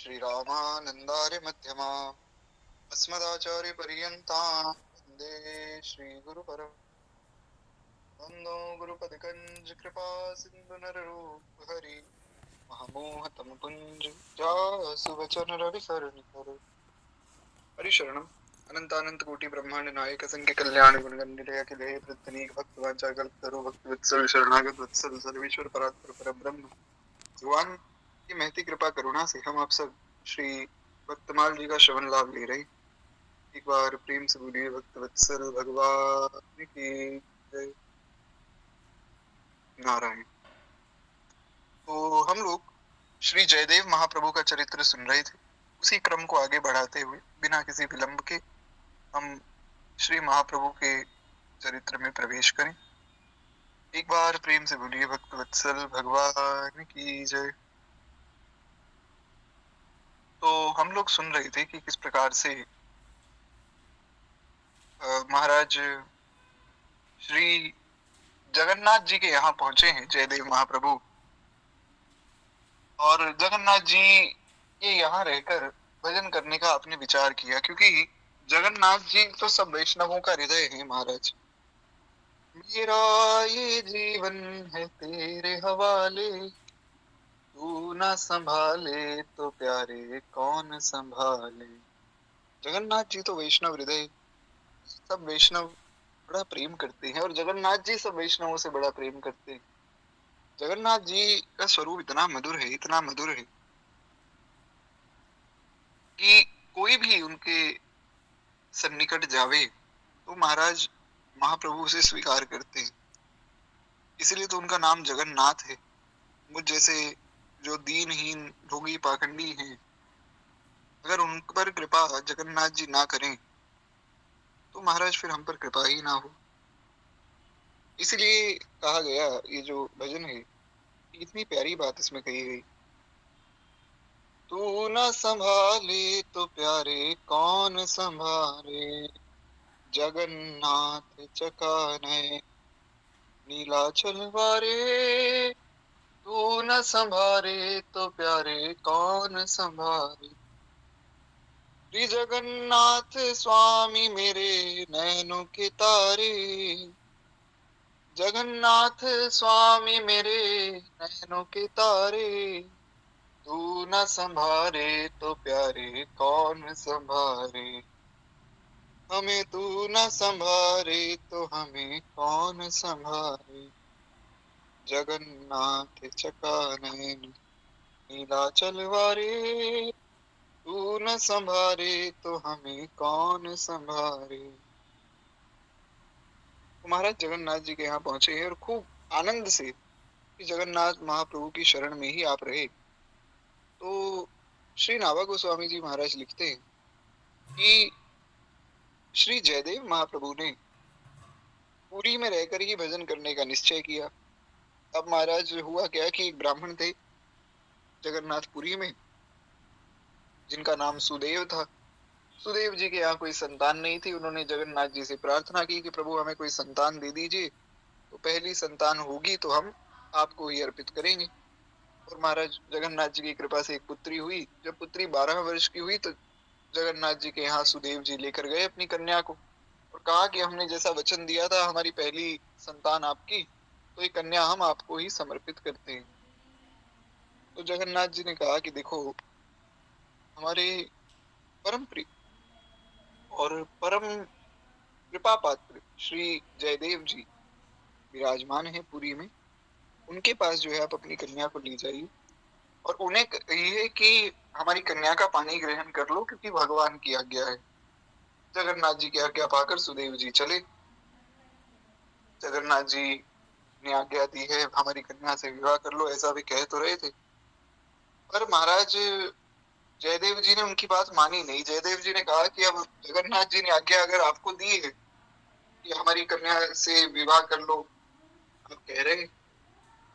श्रीरामानन्दार्य मध्यमा अस्मदाचार्यपर्यन्तां वन्दे श्रीगुरुपरमन्दो गुरुपदिकञ्जकृपा सिन्धु नररूप हरि महामोहतम पुञ्ज सुवचन रवि सरणिकर हरिशरणम् अनंतानंत कोटि ब्रह्मांड नायक असंख्य कल्याण गुणगण निलय अखिलेश प्रत्यनीक भक्त वांछा कल्पतरु भक्त वत्सल शरणागत वत्सल सर्वेश्वर परात्पर परब्रह्म भगवान की महती कृपा करुणा से हम आप सब श्री भक्तमाल जी का श्रवण लाभ ले रहे। एक बार प्रेम से बोलिए भक्त वत्सल भगवान की जय। नारायण। तो हम लोग श्री जयदेव महाप्रभु का चरित्र सुन रहे थे। उसी क्रम को आगे बढ़ाते हुए बिना किसी विलंब के हम श्री महाप्रभु के चरित्र में प्रवेश करें। एक बार प्रेम से बोलिए भक्त वत्सल भगवान की जय। तो हम लोग सुन रहे थे कि किस प्रकार से महाराज श्री जगन्नाथ जी के यहाँ पहुंचे हैं जयदेव महाप्रभु, और जगन्नाथ जी के यहाँ रहकर भजन करने का आपने विचार किया, क्योंकि जगन्नाथ जी तो सब वैष्णवों का हृदय है। महाराज मेरा ये जीवन है तेरे हवाले, तू ना संभाले तो प्यारे कौन संभाले। जगन्नाथ जी तो वैष्णव हृदय, सब वैष्णव बड़ा प्रेम करते हैं और जगन्नाथ जी सब वैष्णवों से बड़ा प्रेम करते हैं। जगन्नाथ जी का स्वरूप इतना मधुर है, इतना मधुर है कि कोई भी उनके सन्निकट जावे तो महाराज महाप्रभु उसे स्वीकार करते हैं। इसलिए तो उनका नाम जगन्नाथ है। मुझ जैसे जो दीनहीन ढोंगी पाखंडी हैं, अगर उन पर कृपा जगन्नाथ जी ना करें तो महाराज फिर हम पर कृपा ही ना हो। इसलिए कहा गया, ये जो भजन है इतनी प्यारी बात इसमें कही गई, तू न संभाले तो प्यारे कौन संभाले, जगन्नाथ चकाने नीलाचल वारे, तू न संभाले तो प्यारे कौन संभाले। श्री जगन्नाथ स्वामी मेरे नैनों के तारे, जगन्नाथ स्वामी मेरे नैनों के तारे, तू न संभाले तो प्यारे कौन संभाले, हमें तू न संभाले तो हमें कौन संभाले, जगन्नाथ चकानैन नीलाचल वारे, तू न संभाले तो हमें कौन संभाले। तो महाराज जगन्नाथ जी के यहाँ पहुंचे हैं और खूब आनंद से कि जगन्नाथ महाप्रभु की शरण में ही आप रहे। तो श्री नाभा गोस्वामी जी महाराज लिखते हैं कि श्री जयदेव महाप्रभु ने पुरी में रहकर ही भजन करने का निश्चय किया। अब महाराज हुआ क्या कि एक ब्राह्मण थे जगन्नाथपुरी में, जिनका नाम सुदेव था। सुदेव जी के यहाँ कोई संतान नहीं थी। उन्होंने जगन्नाथ जी से प्रार्थना की कि प्रभु हमें कोई संतान दे दीजिए, तो पहली संतान होगी तो हम आपको ही अर्पित करेंगे। और महाराज जगन्नाथ जी की कृपा से एक पुत्री हुई। जब पुत्री 12 वर्ष की हुई तो जगन्नाथ जी के यहाँ सुदेव जी लेकर गए अपनी कन्या को और कहा कि हमने जैसा वचन दिया था हमारी पहली संतान आपकी, तो ये कन्या हम आपको ही समर्पित करते हैं। तो जगन्नाथ जी ने कहा कि देखो, हमारे परम प्रिय और परम कृपा पात्र श्री जयदेव जी विराजमान है पुरी में, उनके पास जो है आप अपनी कन्या को ले जाइए और उन्हें कहिए कि हमारी कन्या का पानी ग्रहण कर लो, क्योंकि भगवान की आज्ञा है। जगन्नाथ जी की आज्ञा पाकर सुदेव जी चले। जगन्नाथ जी ने आज्ञा दी है हमारी कन्या से विवाह कर लो, ऐसा भी कह तो रहे थे, पर महाराज जयदेव जी ने उनकी बात मानी नहीं। जयदेव जी ने कहा कि अब जगन्नाथ जी ने आज्ञा अगर आपको दी है कि हमारी कन्या से विवाह कर लो, आप कह रहे हैं,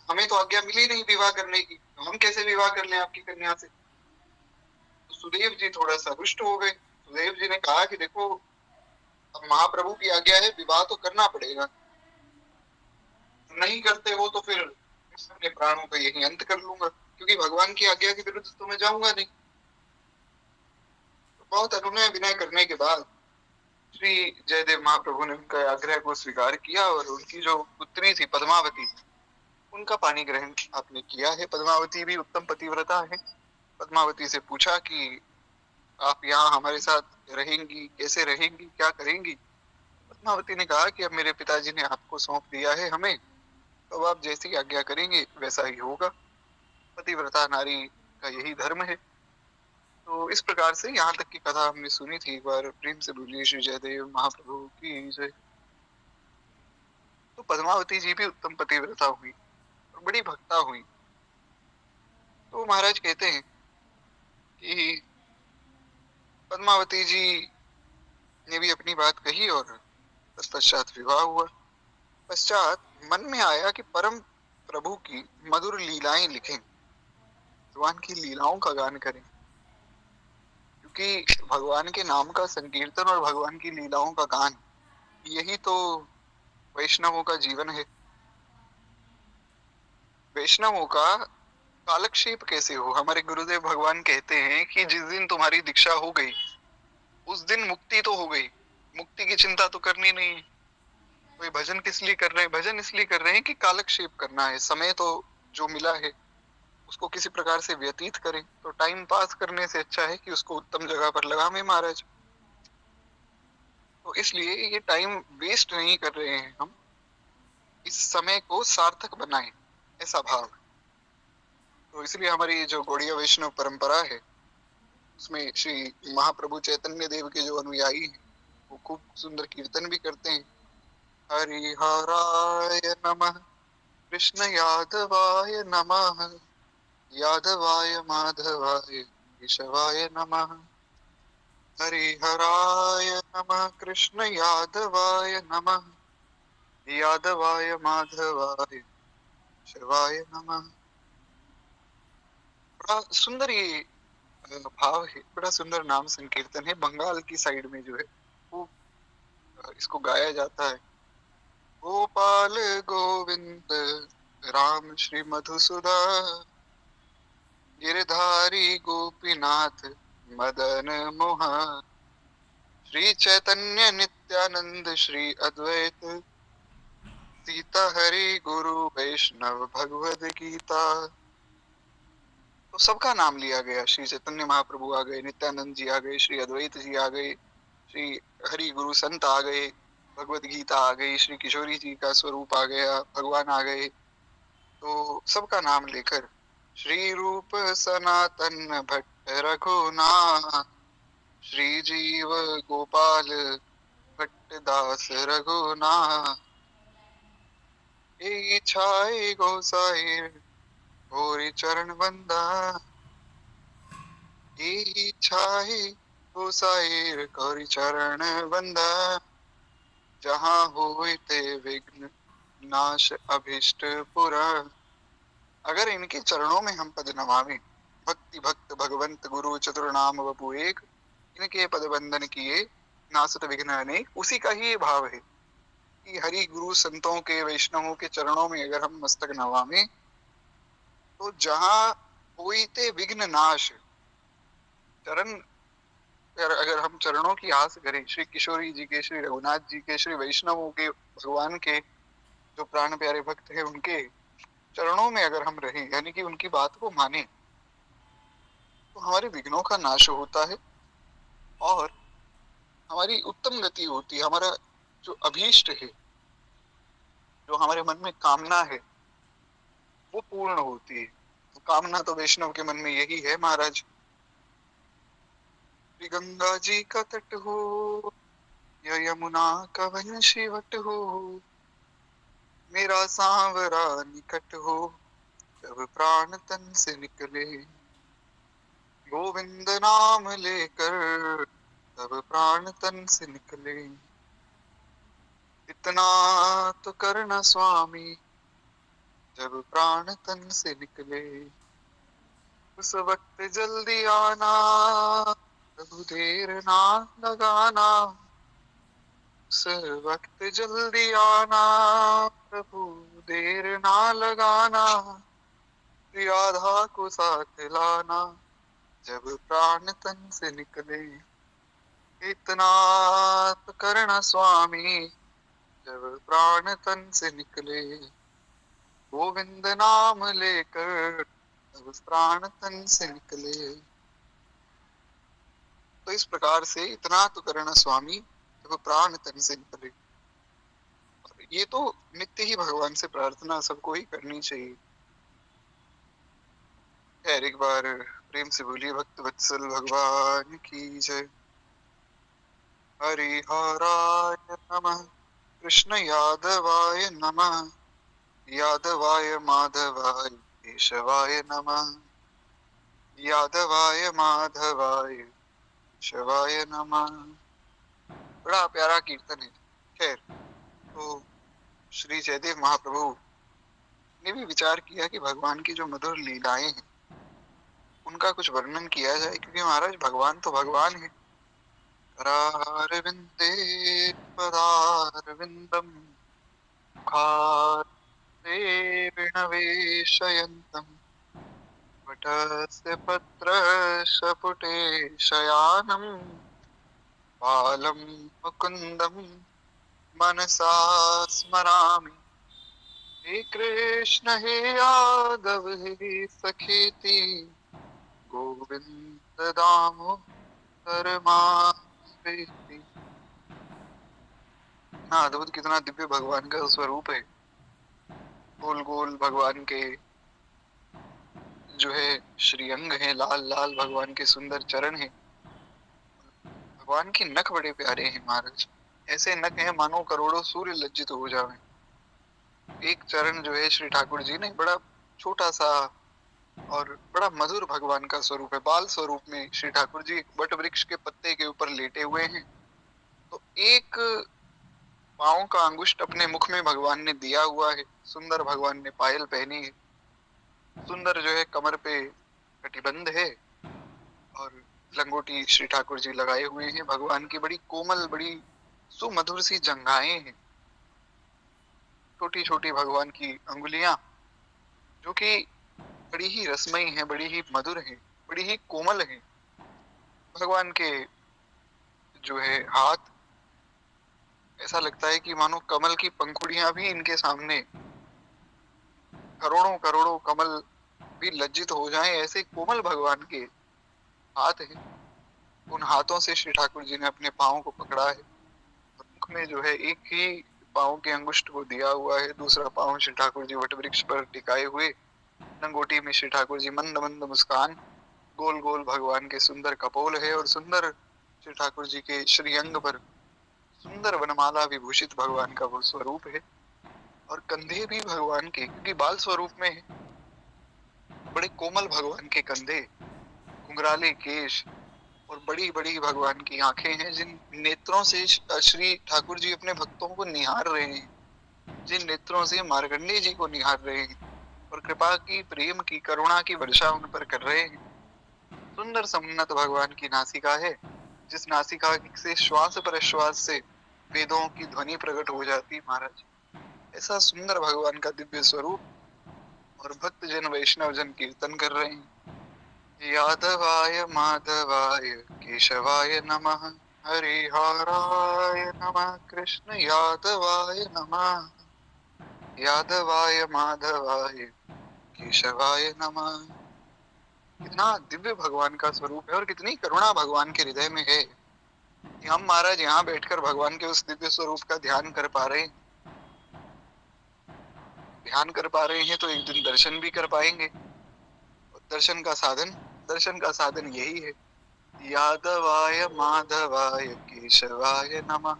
हमें तो आज्ञा मिली नहीं विवाह करने की, हम कैसे विवाह कर लें आपकी कन्या से। तो सुदेव जी थोड़ा सा रुष्ट हो गए। सुदेव जी ने कहा कि देखो, अब महाप्रभु की आज्ञा है, विवाह तो करना पड़ेगा, नहीं करते हो तो फिर मैं अपने प्राणों का यही अंत कर लूंगा, क्योंकि भगवान की आज्ञा के विरुद्ध तो मैं जाऊंगा नहीं। बहुत अनुनय विनय करने के बाद श्री जयदेव महाप्रभु ने उनका आग्रह को स्वीकार किया और उनकी जो पुत्री थी पद्मावती, उनका पानी ग्रहण आपने किया है। पद्मावती भी उत्तम पतिव्रता है। पद्मावती से पूछा कि आप यहाँ हमारे साथ रहेंगी, कैसे रहेंगी, क्या करेंगी? पद्मावती ने कहा कि अब मेरे पिताजी ने आपको सौंप दिया है हमें, तो आप जैसी आज्ञा करेंगे वैसा ही होगा। पतिव्रता नारी का यही धर्म है। तो इस प्रकार से यहाँ तक की कथा हमने सुनी थी। एक बार प्रेम से बोलिए श्री जयदेव महाप्रभु की जय। तो पद्मावती जी भी उत्तम पतिव्रता हुई और बड़ी भक्ता हुई। तो महाराज कहते हैं कि पद्मावती जी ने भी अपनी बात कही और तत्पश्चात विवाह हुआ। पश्चात मन में आया कि परम प्रभु की मधुर लीलाएं लिखें, भगवान की लीलाओं का गान करें, क्योंकि भगवान के नाम का संकीर्तन और भगवान की लीलाओं का गान, यही तो वैष्णवों का जीवन है। वैष्णवों का कालक्षेप कैसे हो? हमारे गुरुदेव भगवान कहते हैं कि जिस दिन तुम्हारी दीक्षा हो गई उस दिन मुक्ति तो हो गई, मुक्ति की चिंता तो करनी नहीं है। कोई भजन किस लिए कर रहे हैं? भजन इसलिए कर रहे हैं कि कालक्षेप करना है, समय तो जो मिला है उसको किसी प्रकार से व्यतीत करें। तो टाइम पास करने से अच्छा है कि उसको उत्तम जगह पर लगाएं महाराज। तो इसलिए ये टाइम वेस्ट नहीं कर रहे हैं हम, इस समय को सार्थक बनाएं, ऐसा भाव है। तो इसलिए हमारी जो गौड़ीय वैष्णव परंपरा है उसमें श्री महाप्रभु चैतन्य देव के जो अनुयायी हैं वो खूब सुंदर कीर्तन भी करते हैं। हरिहराय नमः, कृष्ण यादवाय नमः, यादवाय माधवाय केशवाय नमः। हरिहराय नमः, कृष्ण यादवाय नमः, यादवाय माधवाय केशवाय नमः। बड़ा सुंदर ये भाव है, बड़ा सुंदर नाम संकीर्तन है। बंगाल की साइड में जो है वो इसको गाया जाता है। गोपाल गोविंद राम श्री मधुसूदा, गिरधारी गोपीनाथ मदन मोहन, श्री चैतन्य नित्यानंद श्री अद्वैत, सीता हरि गुरु वैष्णव भगवद गीता। तो सबका नाम लिया गया। श्री चैतन्य महाप्रभु आ गए, नित्यानंद जी आ गए, श्री अद्वैत जी आ गए, श्री हरि गुरु संत आ गए, भगवत गीता आ गई, श्री किशोरी जी का स्वरूप आ गया, भगवान आ गए। तो सबका नाम लेकर श्री रूप सनातन भट्ट रघुनाथ, श्री जीव गोपाल भट्ट दास रघुनाथ, ए छाए गोसाई होरी चरण बंदा, ए छाए गोसाई गौरी चरण बंदा, जहाँ होए ते विघ्न नाश अभिष्ट पुरा। अगर इनके चरणों में हम पद नमावे, भक्ति भक्त भगवंत गुरु चतुर नाम वपु एक, इनके पद बंदन किए नासत विघ्न अनेक। उसी का ही ये भाव है कि हरि गुरु संतों के वैष्णवों के चरणों में अगर हम मस्तक नवावे तो जहाँ होइते विघ्न नाश, चरण अगर हम चरणों की आस करें, श्री किशोरी जी के, श्री रघुनाथ जी के, श्री वैष्णवों के, भगवान के जो प्राण प्यारे भक्त हैं उनके चरणों में अगर हम रहें, यानी कि उनकी बात को माने, तो हमारे विघ्नों का नाश होता है और हमारी उत्तम गति होती है। हमारा जो अभीष्ट है, जो हमारे मन में कामना है, वो पूर्ण होती है। तो कामना तो वैष्णव के मन में यही है महाराज। श्री गंगा जी का तट हो या यमुना का वंशीवट हो, मेरा सांवरा निकट हो, जब प्राण तन से निकले, गोविंद नाम लेकर तब प्राण तन से निकले, इतना तो करना स्वामी जब प्राण तन से निकले, उस वक्त जल्दी आना प्रभु देर ना लगाना, उस वक्त जल्दी आना प्रभु देर ना लगाना, राधा को साथ लाना जब प्राण तन से निकले। इतना तो करना स्वामी, जब प्राण तन से निकले, गोविंद नाम लेकर तब प्राण तन से निकले। तो इस प्रकार से इतना तो करना स्वामी, जब प्राण तन से निकले। और ये तो नित्य ही भगवान से प्रार्थना सबको ही करनी चाहिए। खैर एक बार प्रेम से बोलिए भक्त वत्सल भगवान की जय। हरिहराय नमः, कृष्ण यादवाय नमः, यादवाय माधवाय केशवाय नमः, यादवाय माधवाय केशवाय नमः। बड़ा प्यारा कीर्तन है। खैर तो श्री जयदेव महाप्रभु ने भी विचार किया कि भगवान की जो मधुर लीलाएं हैं उनका कुछ वर्णन किया जाए, क्योंकि महाराज भगवान तो भगवान है। करारविंदे पदारविंदम मुखारविंदे विनवेशयन्तम् वटस्य पत्रशपुटे शयानम् बालं मुकुन्दं मनसा स्मरामि। हे कृष्ण हे यादव हे सखेति, गोविंद दामोदर माधवेति। कितना अद्भुत, कितना दिव्य भगवान का स्वरूप है। गोल गोल भगवान के जो है श्री अंग है, लाल लाल भगवान के सुंदर चरण है। भगवान के नख बड़े प्यारे हैं महाराज, ऐसे नख हैं मानो करोड़ों सूर्य लज्जित हो जावे। एक चरण जो है श्री ठाकुर जी ने बड़ा छोटा सा और बड़ा मधुर भगवान का स्वरूप है। बाल स्वरूप में श्री ठाकुर जी एक वट वृक्ष के पत्ते के ऊपर लेटे हुए हैं। तो एक पांव का अंगुष्ठ अपने मुख में भगवान ने दिया हुआ है। सुंदर भगवान ने पायल पहनी है, सुंदर जो है कमर पे कटिबंध है और लंगोटी श्री ठाकुर जी लगाए हुए हैं। भगवान की बड़ी कोमल, बड़ी सुमधुर सी जंघाएं हैं। छोटी छोटी भगवान की अंगुलियां जो कि बड़ी ही रसमयी हैं, बड़ी ही मधुर हैं, बड़ी ही कोमल हैं। भगवान के जो है हाथ, ऐसा लगता है कि मानो कमल की पंखुड़ियां भी इनके सामने, करोड़ों करोड़ों कमल भी लज्जित हो जाएं, ऐसे कोमल भगवान के हाथ हैं। उन हाथों से श्री ठाकुर जी ने अपने पांव को पकड़ा है और मुख में जो है एक ही पांव के अंगुष्ठ को दिया हुआ है, दूसरा पांव श्री ठाकुर जी वट वृक्ष पर टिकाए हुए। लंगोटी में श्री ठाकुर जी मंद मंद मुस्कान, गोल गोल भगवान के सुंदर कपोल है और सुंदर श्री ठाकुर जी के श्रीअंग पर सुंदर वनमाला विभूषित भगवान का वो स्वरूप है। और कंधे भी भगवान के, क्योंकि बाल स्वरूप में है, बड़े कोमल भगवान के कंधे, घुंघराले केश और बड़ी बड़ी भगवान की आंखें हैं, जिन नेत्रों से श्री ठाकुर जी अपने भक्तों को निहार रहे हैं, जिन नेत्रों से मार्कंडेय जी को निहार रहे हैं और कृपा की, प्रेम की, करुणा की वर्षा उन पर कर रहे हैं। सुंदर समुन्नत भगवान की नासिका है, जिस नासिका से श्वास पर श्वास से वेदों की ध्वनि प्रकट हो जाती महाराज। ऐसा सुंदर भगवान का दिव्य स्वरूप, और भक्त जन वैष्णव जन कीर्तन कर रहे हैं। यादवाय माधवाय केशवाय नमः, हरिहराय नमः, कृष्ण यादवाय नमः, यादवाय माधवाय केशवाय नमः। कितना दिव्य भगवान का स्वरूप है और कितनी करुणा भगवान के हृदय में है कि हम महाराज यहाँ बैठकर भगवान के उस दिव्य स्वरूप का ध्यान कर पा रहे हैं। ध्यान कर पा रहे हैं तो एक दिन दर्शन भी कर पाएंगे। और दर्शन का साधन यही है। यादवाय माधवाय केशवाय नमः,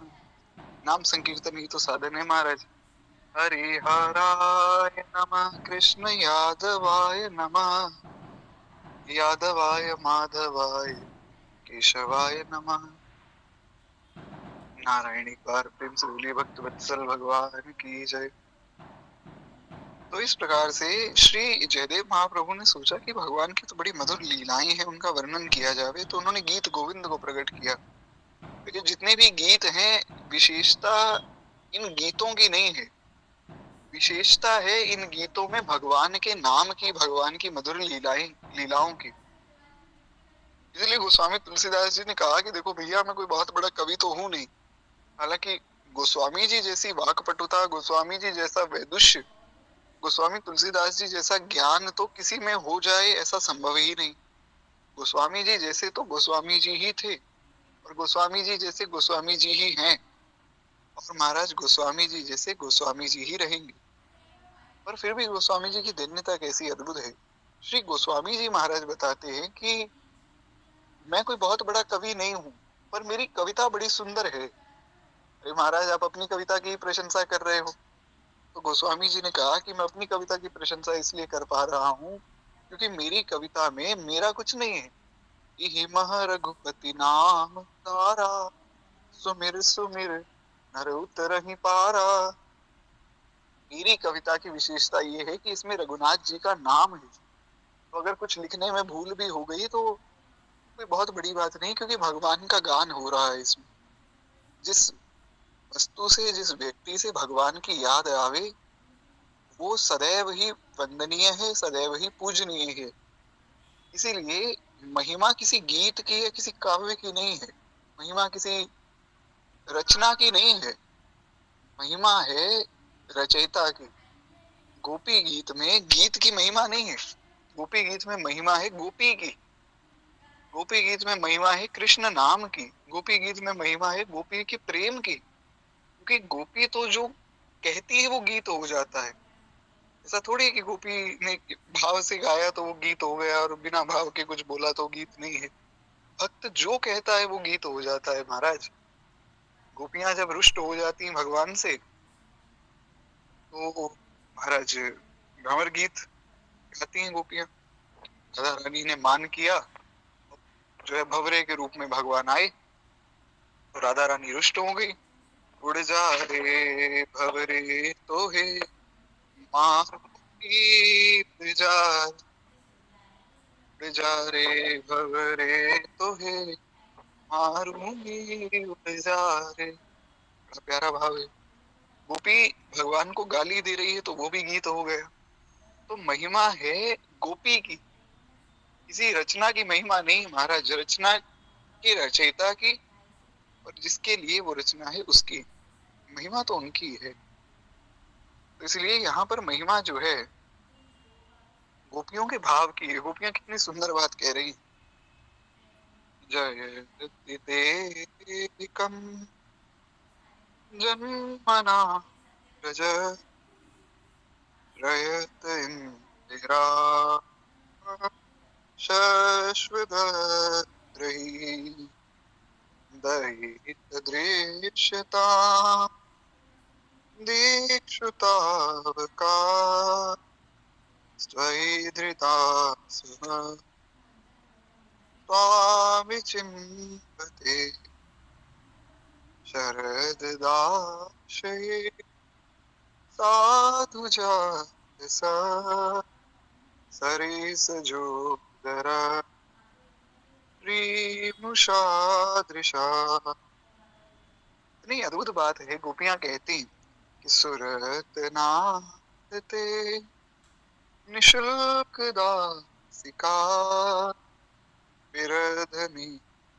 नाम संकीर्तन ही तो साधन है महाराज। हरिहराय नमः, कृष्ण यादवाय नमः, यादवाय माधवाय केशवाय नमः। नारायण एक बार प्रेम से बोलिए भक्त वत्सल भगवान की जय। तो इस प्रकार से श्री जयदेव महाप्रभु ने सोचा कि भगवान की तो बड़ी मधुर लीलाएं हैं, उनका वर्णन किया जावे। तो उन्होंने गीत गोविंद को प्रकट किया। क्योंकि जितने भी गीत हैं, विशेषता इन गीतों की नहीं है, विशेषता है इन गीतों में भगवान के नाम की, भगवान की मधुर लीलाओं की। इसलिए गोस्वामी तुलसीदास जी ने कहा कि देखो भैया, मैं कोई बहुत बड़ा कवि तो हूं नहीं। हालांकि गोस्वामी जी जैसी वाक्पटुता, गोस्वामी जी जैसा वैदुष्य, गोस्वामी तुलसीदास जी जैसा ज्ञान तो किसी में हो जाए ऐसा संभव ही नहीं। गोस्वामी जी जैसे तो गोस्वामी जी ही थे, और गोस्वामी जी जैसे गोस्वामी जी ही हैं, और महाराज गोस्वामी जी जैसे गोस्वामी जी ही रहेंगे। पर फिर भी गोस्वामी जी की धन्यता कैसी अद्भुत है। श्री गोस्वामी जी महाराज बताते हैं कि मैं कोई बहुत बड़ा कवि नहीं हूँ, पर मेरी कविता बड़ी सुंदर है। अरे महाराज, आप अपनी कविता की प्रशंसा कर रहे हो। तो गोस्वामी जी ने कहा कि मैं अपनी कविता की प्रशंसा इसलिए कर पा रहा हूँ क्योंकि मेरी कविता में मेरा कुछ नहीं है। इहि मह रघुपति नाम तारा, सुमिर सुमिर नर उतरहि पारा। मेरी कविता की विशेषता ये है कि इसमें रघुनाथ जी का नाम है। तो अगर कुछ लिखने में भूल भी हो गई तो कोई बहुत बड़ी बात नहीं, क्योंकि भगवान का गान हो रहा है इसमें। जिस वस्तु से, जिस व्यक्ति से भगवान की याद आवे, वो सदैव ही वंदनीय है, सदैव ही पूजनीय है। इसीलिए महिमा किसी गीत की या किसी काव्य की नहीं है, महिमा किसी रचना की नहीं है, महिमा है रचयिता की। गोपी गीत में गीत की महिमा नहीं है, गोपी गीत में महिमा है गोपी की। गोपी गीत में महिमा है कृष्ण नाम की, गोपी गीत में महिमा है गोपी के प्रेम की। क्योंकि गोपी तो जो कहती है वो गीत हो जाता है। ऐसा थोड़ी है कि गोपी ने भाव से गाया तो वो गीत हो गया, और बिना भाव के कुछ बोला तो गीत नहीं है। भक्त जो कहता है वो गीत हो जाता है महाराज। गोपियां जब रुष्ट हो जाती हैं भगवान से, तो महाराज भंवर गीत गाती हैं गोपियां। राधा रानी ने मान किया, जो है भंवरे के रूप में भगवान आए, तो राधा रानी रुष्ट हो गई। उड़ जा रे भंवरे तो है मारूंगी, उड़ जा, उड़ जा रे भंवरे तो है मारूंगी, उड़ जा रे। बड़ा प्यारा भाव है। गोपी भगवान को गाली दे रही है तो वो भी गीत हो गया। तो महिमा है गोपी की, किसी रचना की महिमा नहीं महाराज, रचना की रचयिता की, और जिसके लिए वो रचना है उसकी महिमा तो उनकी है। तो इसलिए यहाँ पर महिमा जो है गोपियों के भाव की है। गोपियां कितनी सुंदर बात कह रही। जयति देकम जन्मना रज रयत इंदिरा शश्वदरहि दयित दृश्यता दीक्षुतावका स्वैधृता स्वामि चिन्वते शरददाशये साधु जातसा सरिसजोदर प्रीमुषादृशा। इतनी अद्भुत बात है। गोपियां कहती कि सुरत नाथ निशुल्क दासिका विरधनी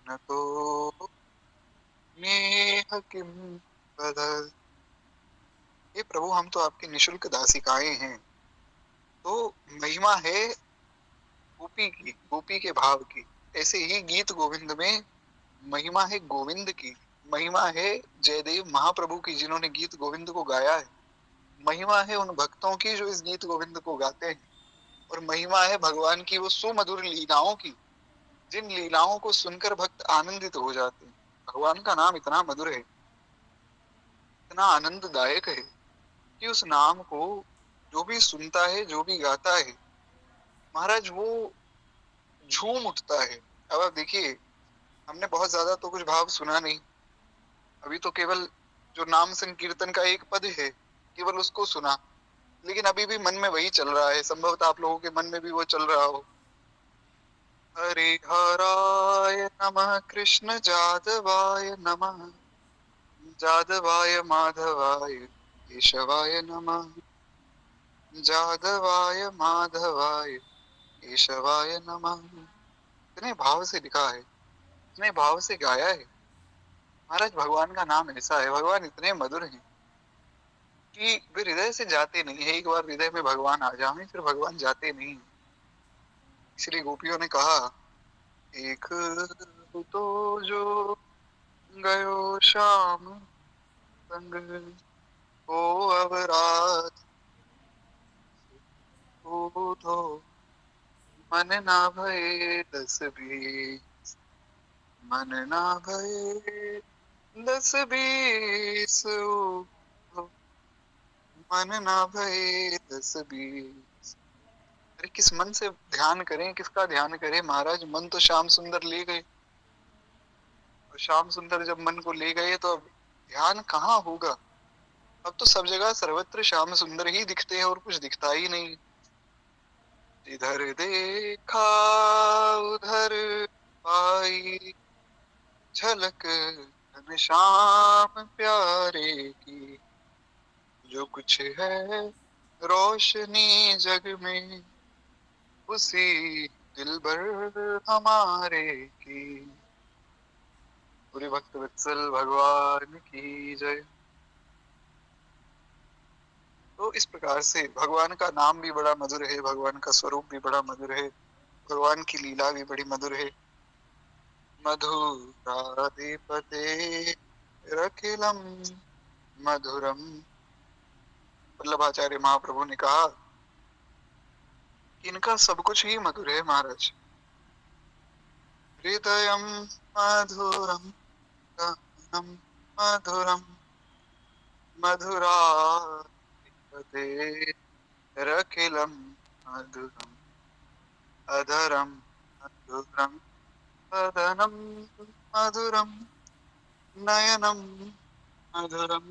न तो नेह किम बदल। हे प्रभु, हम तो आपकी निशुल्क दासिकाएं हैं। तो महिमा है गोपी की, गोपी के भाव की। ऐसे ही गीत गोविंद में महिमा है गोविंद की, महिमा है जयदेव महाप्रभु की जिन्होंने गीत गोविंद को गाया है। महिमा है उन भक्तों की जो इस गीत गोविंद को गाते हैं, और महिमा है भगवान की वो सुमधुर लीलाओं की, जिन लीलाओं को सुनकर भक्त आनंदित हो जाते हैं। भगवान का नाम इतना मधुर है, इतना आनंददायक है कि उस नाम को जो भी सुनता है, जो भी गाता है महाराज, वो झूम उठता है। अब आप देखिए, हमने बहुत ज्यादा तो कुछ भाव सुना नहीं, अभी तो केवल जो नाम संकीर्तन का एक पद है केवल उसको सुना, लेकिन अभी भी मन में वही चल रहा है। संभवतः आप लोगों के मन में भी वो चल रहा हो। हरिहराय नमः, कृष्ण जादवाय नमः, जादवाय माधवाय केशवाय नमः, जादवाय माधवाय केशवाय नमः। इतने भाव से लिखा है, इतने भाव से गाया है। महाराज भगवान का नाम ऐसा है, भगवान इतने मधुर हैं कि वे हृदय से जाते नहीं है। एक बार हृदय में भगवान आ जाए फिर भगवान जाते नहीं। इसलिए गोपियों ने कहा, एक तो जो गयो श्याम संग, को अब रात तो मन ना भये दस बीस, मन ना भये दस बीस, मन ना भये दस बीस। अरे किस मन से ध्यान करें, किसका ध्यान करें महाराज? मन तो श्याम सुंदर ले गए, और श्याम सुंदर जब मन को ले गए तो अब ध्यान कहाँ होगा? अब तो सब जगह सर्वत्र श्याम सुंदर ही दिखते हैं और कुछ दिखता ही नहीं। इधर देखा उधर पाई झलक घनश्याम प्यारे की, जो कुछ है रोशनी जग में उसी दिलबर हमारे की। पूरी भक्त वत्सल भगवान की जय। तो इस प्रकार से भगवान का नाम भी बड़ा मधुर है, भगवान का स्वरूप भी बड़ा मधुर है, भगवान की लीला भी बड़ी मधुर है। मधुराधिपते रखिलम मधुरम। वल्लभाचार्य महाप्रभु ने कहा कि इनका सब कुछ ही मधुर है महाराज। हृदयम मधुरम गानम मधुरम मधुराधिपते रखिलम मधुरम अधरम मधुरम वदनम मधुरम नयनम मधुरम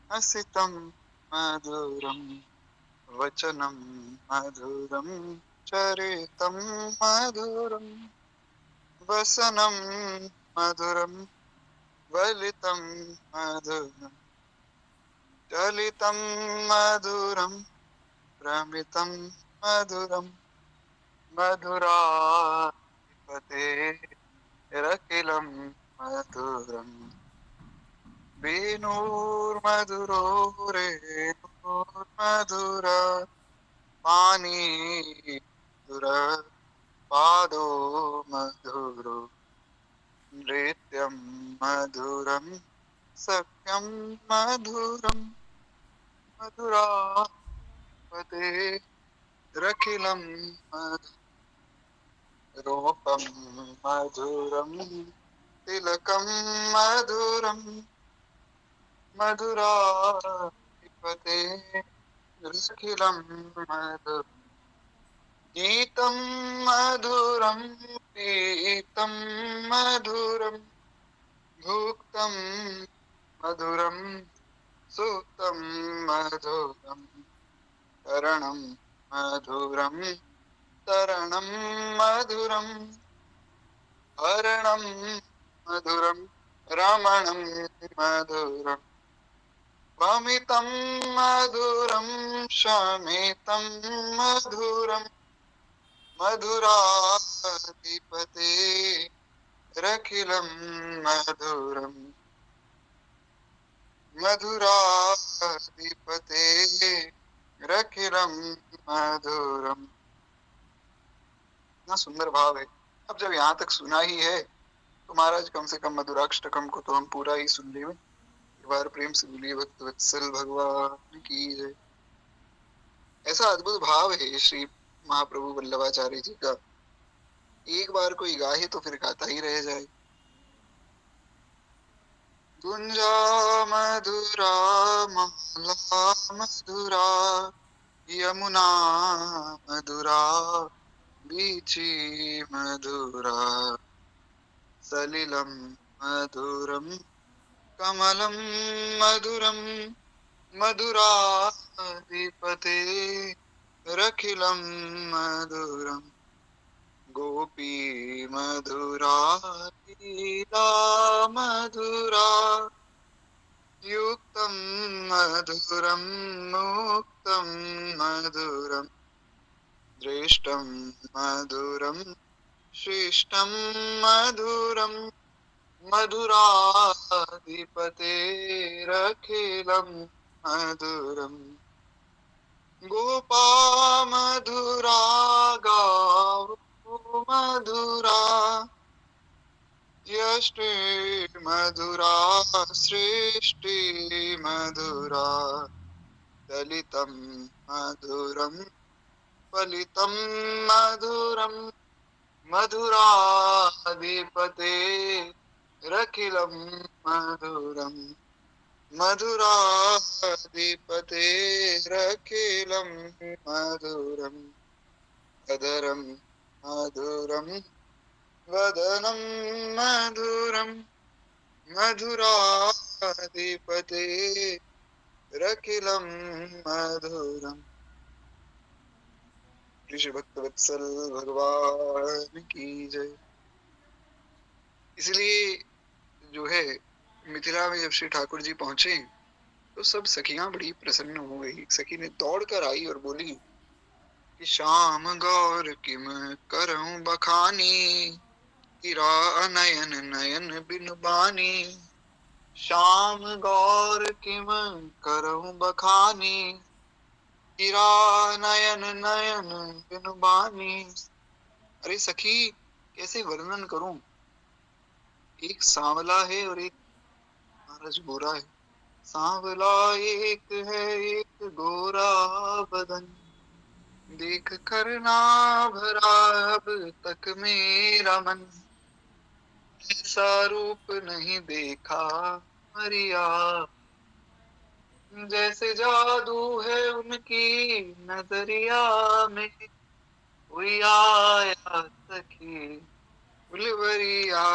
हसितम मधुरम वचनम मधुरम चरितम मधुरम वसनम मधुरम वलितम मधुरम चलितम मधुरम प्रमितम मधुरम मधुराधिपते रखिलम मधुरम वेणुर्मधुरो रेणुर्मधुरा पानी मधुर पादो मधुरो नृत्यं मधुरं सख्यं मधुरं मधुरापते रखिलं रूपं मधुरं तिलकं मधुरं मधुराधिपते रखिलं मधुरं गीतं मधुरं पीतं मधुरं भुक्तं मधुरं सुक्तं मधुरं तरणं मधुरं तरणं मधुरं हरणं मधुरं रमणं मधुरं वमितं मधुरं शमितं मधुरं मधुराधिपते रखिलं मधुरं मधुराधिपते रखिलं मधुरम। इतना सुंदर भाव है। अब जब यहाँ तक सुना ही है तो महाराज कम से कम मधुराष्टकम को तो हम पूरा ही सुन ले। एक बार प्रेम से बोलिए भक्त वत्सल भगवान की जय। ऐसा अद्भुत भाव है श्री महाप्रभु वल्लभाचार्य जी का, एक बार कोई गाहे तो फिर गाता ही रह जाए। गुंजा मधुरा माला मधुरा यमुना मधुरा बीची मधुरा सलिलम मधुरम कमलम मधुरम मधुराधिपते रखिलं मधुरम गोपी मधुरा लीला मधुरा युक्तं मधुरं मुक्तं मधुरं दृष्टं मधुरं श्रेष्ठं मधुरं मधुराधिपतेरखिलं मधुरम् गोपा मधुरा गावो मधुरा यष्टे मधुरा सृष्टि मधुरा दलितं मधुरं फलितं मधुरं मधुराधिपते रखिलं मधुरम् मधुराधिपते रखिलं मधुरम् अधरं मधुरं वदनं मधुरं मधुराधिपते रखिलं मधुरम्। ऋषि भक्त वत्सल भगवान की जय। इसलिए जो है मिथिला में जब श्री ठाकुर जी पहुंचे तो सब सखियां बड़ी प्रसन्न हो गई। सखी ने दौड़ कर आई और बोली कि श्याम गौर किम करऊं बखानी हीरा नयन नयन बिनु बानी। श्याम गौर किम करऊं बखानी हीरा नयन नयन बिनु बानी। अरे सखी कैसे वर्णन करूं, एक सांवला है और एक महाराज गोरा है। सांवला एक है एक गोरा बदन, देख कर ना भरा अब तक मेरा मन। ऐसा रूप नहीं देखा मरिया, जैसे जादू है उनकी नजरिया में। कोई आया सखी फुलवरिया।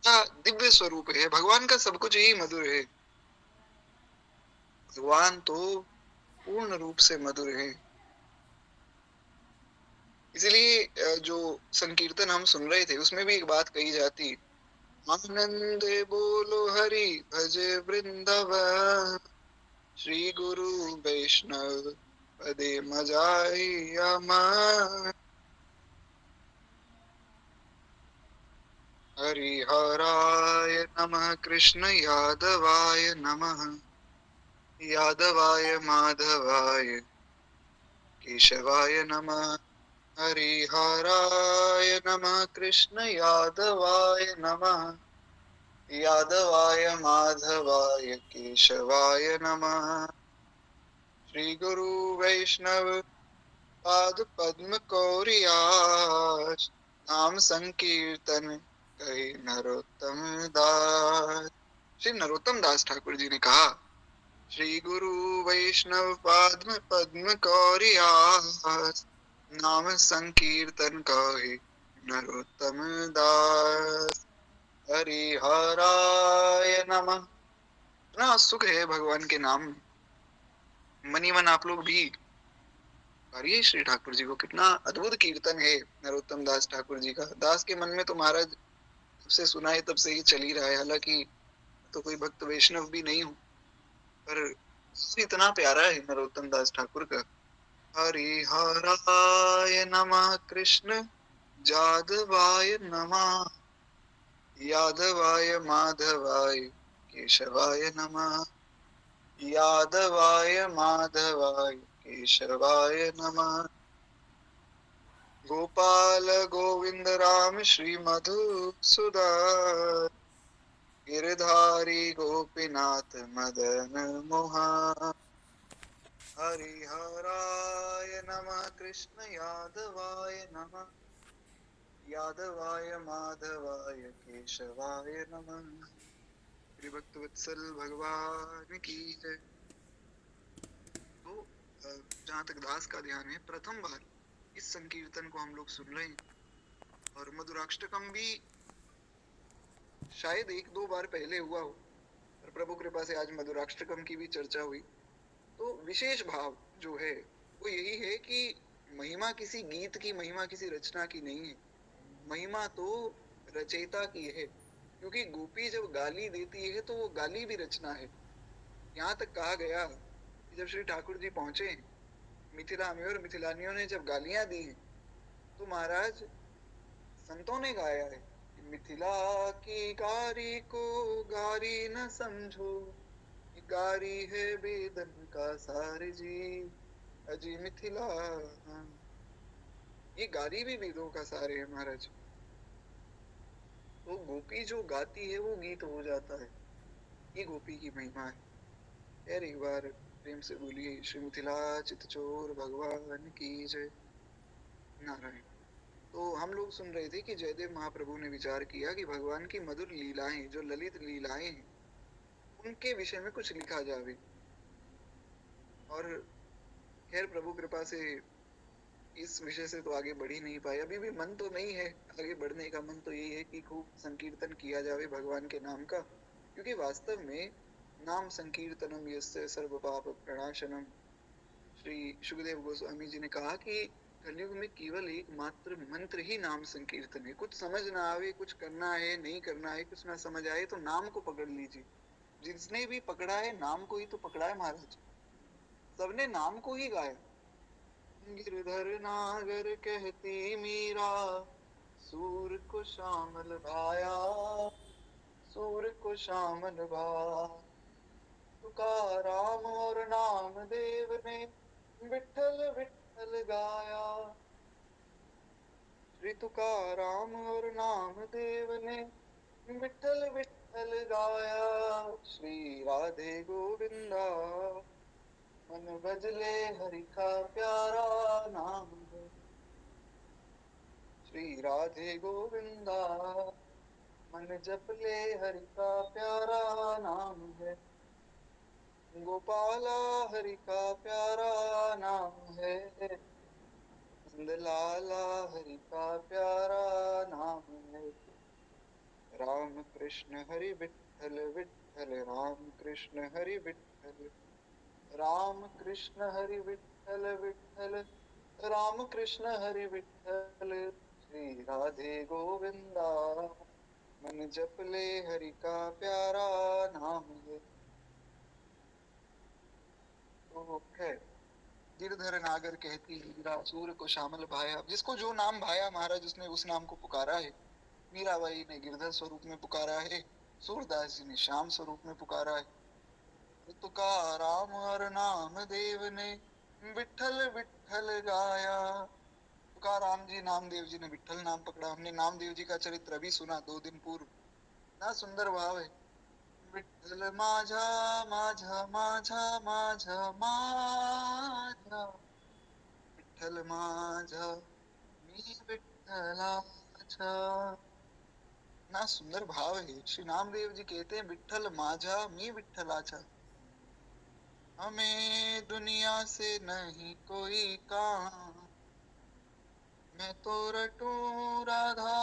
क्या दिव्य स्वरूप है भगवान का, सब कुछ ही मधुर है। भगवान तो पूर्ण रूप से मधुर है। इसलिए जो संकीर्तन हम सुन रहे थे उसमें भी एक बात कही जाती, आनंद बोलो हरि भज वृंदावन श्री गुरु वैष्णव पदे मजाई अमर। हरिहराय नमः कृष्ण यादवाय नमः यादवाय माधवाय केशवाय नमः। हरिहराय नमः कृष्ण यादवाय नमः यादवाय माधवाय केशवाय नमः। श्री गुरु वैष्णव पाद पद्म कौरियास नाम संकीर्तन कहे नरोत्तम दास। श्री नरोत्तम दास ठाकुर जी ने कहा, श्री गुरु वैष्णव पाद पद्म कौरियास नाम संकीर्तन कहे नरोत्तम दास। हरिहराय नमः। इतना सुख है भगवान के नाम में। मनी मन आप लोग भी करिए श्री ठाकुर जी को, कितना अद्भुत कीर्तन है नरोत्तम दास ठाकुर जी का। दास के मन में तो महाराज जब से सुना है तब से ही चल ही रहा है। हालांकि तो कोई भक्त वैष्णव भी नहीं हूँ, पर इतना प्यारा है नरोत्तम दास ठाकुर का। हरिहराय नमः कृष्ण जादवाय नमः यादवाय माधवाय केशवाय नमः यादवाय माधवाय केशवाय नमः। गोपाल गोविंद राम श्री मधुसूदन गिरधारी गोपीनाथ मदन मोहन। हरिहराय नमः कृष्ण यादवाय नमः यादवाय माधवाय केशवाय नमः। श्री भक्त वत्सल भगवान की जय। तो जहाँ तक दास का ध्यान है, प्रथम बार इस संकीर्तन को हम लोग सुन रहे हैं। और मधुराष्टकम भी शायद एक दो बार पहले हुआ हो, और प्रभु कृपा से आज मधुराष्टकम की भी चर्चा हुई। तो विशेष भाव जो है वो यही है कि महिमा किसी गीत की, महिमा किसी रचना की नहीं है, महिमा तो रचयिता की है। क्योंकि गोपी जब गाली देती है तो वो गाली भी रचना है। यहाँ तक कहा गया कि जब श्री ठाकुर जी पहुंचे मिथिला में और मिथिलानियों ने जब गालियां दी तो महाराज संतों ने गाया है कि मिथिला की गारी को गारी न समझो, ये गारी है बेदन का सार जी, अजी मिथिला। हाँ, ये गारी भी वेदों का सार है महाराज। तो गोपी जो गाती है वो गीत हो जाता है, ये गोपी की महिमा है। यार एक बार प्रेम से बोलिए श्री मिथिला चितचोर भगवान की जय। नारायण। तो हम लोग सुन रहे थे कि जयदेव महाप्रभु ने विचार किया कि भगवान की मधुर लीलाएं, जो ललित लीलाएं हैं, उनके विषय में कुछ लिखा जावे। और खैर प्रभु कृपा से इस विषय से तो आगे बढ़ ही नहीं पाए। अभी भी मन तो नहीं है आगे बढ़ने का, मन तो यही है कि खूब संकीर्तन किया जावे भगवान के नाम का, क्योंकि वास्तव में नाम संकीर्तनम यस्य सर्व पाप प्रणाशनम। श्री सुखदेव गोस्वामी जी ने कहा कि कलयुग में केवल एक मात्र मंत्र ही नाम संकीर्तन है। कुछ समझ ना आवे, कुछ करना है नहीं करना है, कुछ ना समझ आए तो नाम को पकड़ लीजिए। जिसने भी पकड़ा है नाम को ही तो पकड़ा है महाराज। सबने नाम को ही गाया। गिरधर नागर कहती मीरा, सूर को श्यामल भाया, सूर को श्यामल भाया। तुकाराम और नामदेव ने विठल विठल गाया। श्री तुकाराम और नामदेव ने विठल विठल गाया। श्री राधे गोविंदा मन भजले हरि का प्यारा नाम है। श्री राधे गोविंदा मन जपले हरि का प्यारा नाम है। गोपाला हरि का प्यारा नाम है। नंदलाला हरि का प्यारा नाम है। राम कृष्ण हरि विठ्ठल विठ्ठल राम कृष्ण हरि विठ्ठल, राम कृष्ण हरि विठ्ठल विठ्ठल राम कृष्ण हरि विठ्ठल। श्री राधे गोविंदा मन जपले हरि का प्यारा नाम है। तो है गिरधर नागर कहती मीरा, सूर को श्यामल भाया। जिसको जो नाम भाया महाराज उसने उस नाम को पुकारा है। मीराबाई ने गिरधर स्वरूप में पुकारा है, सूरदास जी ने श्याम स्वरूप में पुकारा है। तो तुकाराम और नामदेव ने विठल विठल गाया। तुकाराम जी नामदेव जी ने विठल नाम पकड़ा। हमने नामदेव जी का चरित्र अभी सुना 2 दिन पूर्व। ना सुंदर भाव है। विठ्ठल माझा माझा माझा माझा माझा, विठ्ठल माझा मी विठ्ठलाचा। ना सुंदर भाव है। श्री नामदेव जी कहते हैं विठ्ठल माझा मी विठ्ठलाचा। हमें दुनिया से नहीं कोई काम, मैं तो रटूं राधा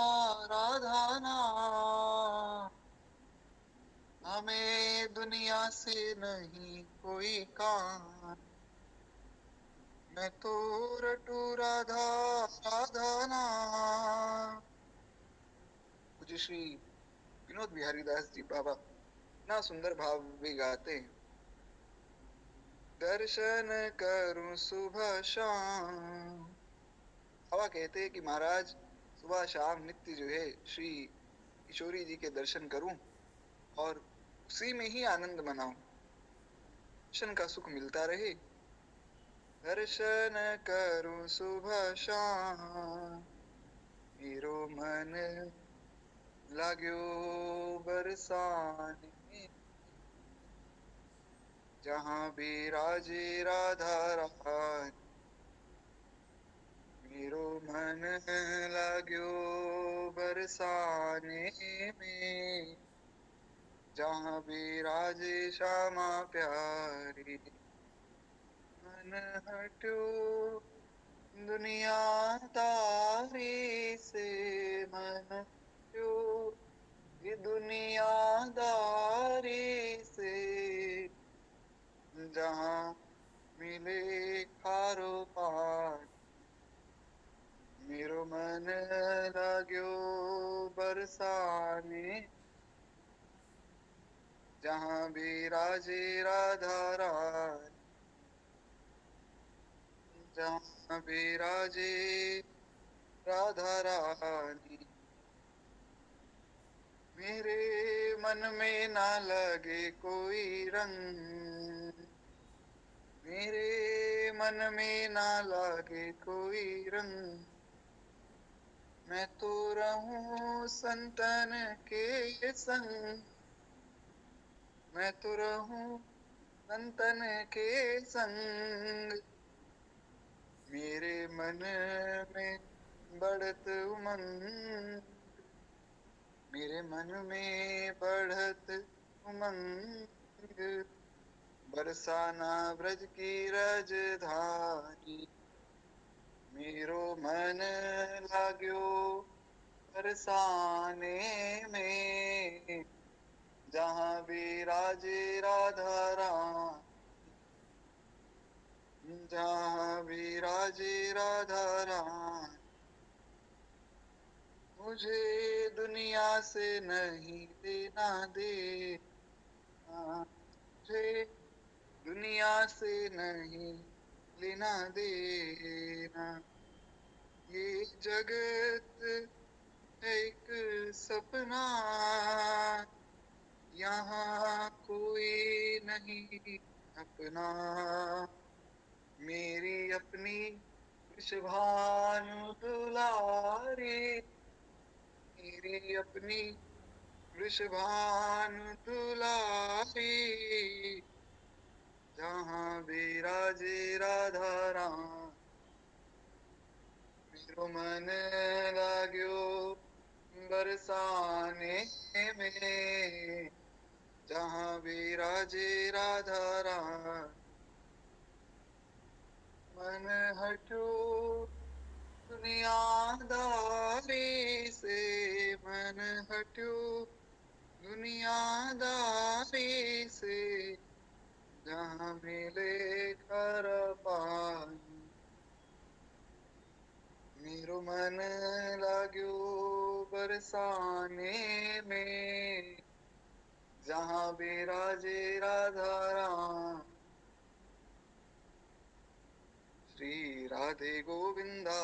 राधा नाम। हमें दुनिया से नहीं कोई काम, मैं तो रटूं राधा राधा नाम। पूज्य श्री विनोद बिहारी दास जी बाबा ना सुंदर भाव भी गाते हैं। दर्शन करूं सुबह शाम। बाबा कहते हैं कि महाराज सुबह शाम नित्य जो है श्री किशोरी जी के दर्शन करूं और उसी में ही आनंद मनाऊं, दर्शन का सुख मिलता रहे। दर्शन करूं सुबह शाम, मेरो मन लाग्यो बरसाने। जहाँ बिराजे राधा रानी, मेरो मन लाग्यो बरसाने में। जहाँ बिराजे श्यामा प्यारी, मन हट्यो दुनियादारी से। मन हट्यो ये दुनियादारी से। जहाँ मिले खारो पान, मेरो मन लाग्यो बरसाने। जहाँ बिराजे राधा रानी, जहाँ बिराजे राधा रानी। मेरे मन में ना लगे कोई रंग, मेरे मन में ना लगे कोई रंग, मैं तो रहूं संतन के संग, मैं तो रहूं संतन के संग, मेरे मन में बढ़त उमंग, मेरे मन में बढ़त उमंग, बरसाना ब्रज की राजधानी, मेरो मन लाग्यो बरसाने में, जहाँ विराजे राधा रानी, जहाँ विराजे राधा रानी, मुझे दुनिया से नहीं लेना देना, मुझे दुनिया से नहीं लेना देना, ये जगत है एक सपना, यहाँ कोई नहीं अपना, मेरी अपनी वृषभानु दुलारी, मेरी अपनी वृषभानु दुलारी, जहाँ विराजे राधा राम, मेरो मन लाग्यो बरसाने में, जहाँ विराजे राधा राम, मन हटो दुनियादारी से, मन हटो दुनियादारी से, जहाँ मिले कर पानी, मेरो मन लाग्यो बरसाने में, जहाँ विराजे राधा राम, श्री राधे गोविंदा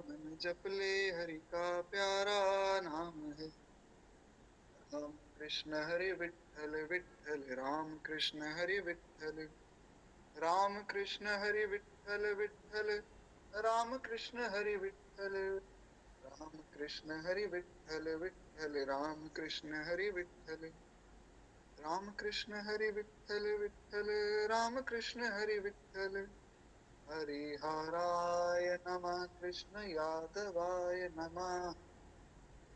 मन जपले हरि का प्यारा नाम है, राम कृष्ण हरि विठ्ठल विठ्ठल राम कृष्ण हरि विठ्ठल, राम कृष्ण हरि विठ्ठल विठ्ठल राम कृष्ण हरि विठ्ठल, राम कृष्ण हरि विठ्ठल विठ्ठल राम कृष्ण हरि विठ्ठल, राम कृष्ण हरि विठ्ठल विठ्ठल राम कृष्ण हरि विठ्ठल, हरिहराय नमः कृष्ण यादवाय नमः,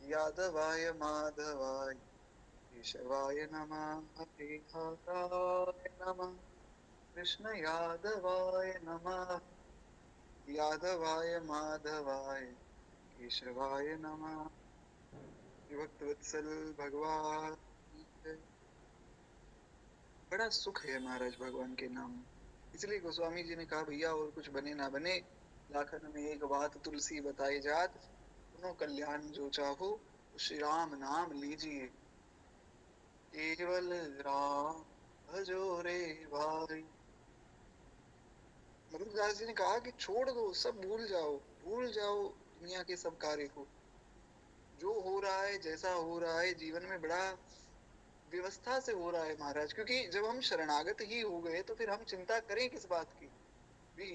यादवाय माधवाय केशवाय नमः, हरिहराय नमः कृष्ण यादवाय नमः, यादवाय माधवाय केशवाय नमः। भक्त वत्सल भगवान की जय। बड़ा सुख है महाराज भगवान के नाम में, इसलिए गोस्वामी जी ने कहा भैया और कुछ बने ना बने, लाखन में एक बात तुलसी बताई जात, सुनो कल्याण जो चाहो तो श्री राम नाम लीजिए, केवल राम भजो रे भाई। मधुदास जी ने कहा कि छोड़ दो, सब भूल जाओ, भूल जाओ दुनिया के सब कार्य को, जो हो रहा है जैसा हो रहा है जीवन में बड़ा व्यवस्था से हो रहा है महाराज, क्योंकि जब हम शरणागत ही हो गए तो फिर हम चिंता करें किस बात की भी।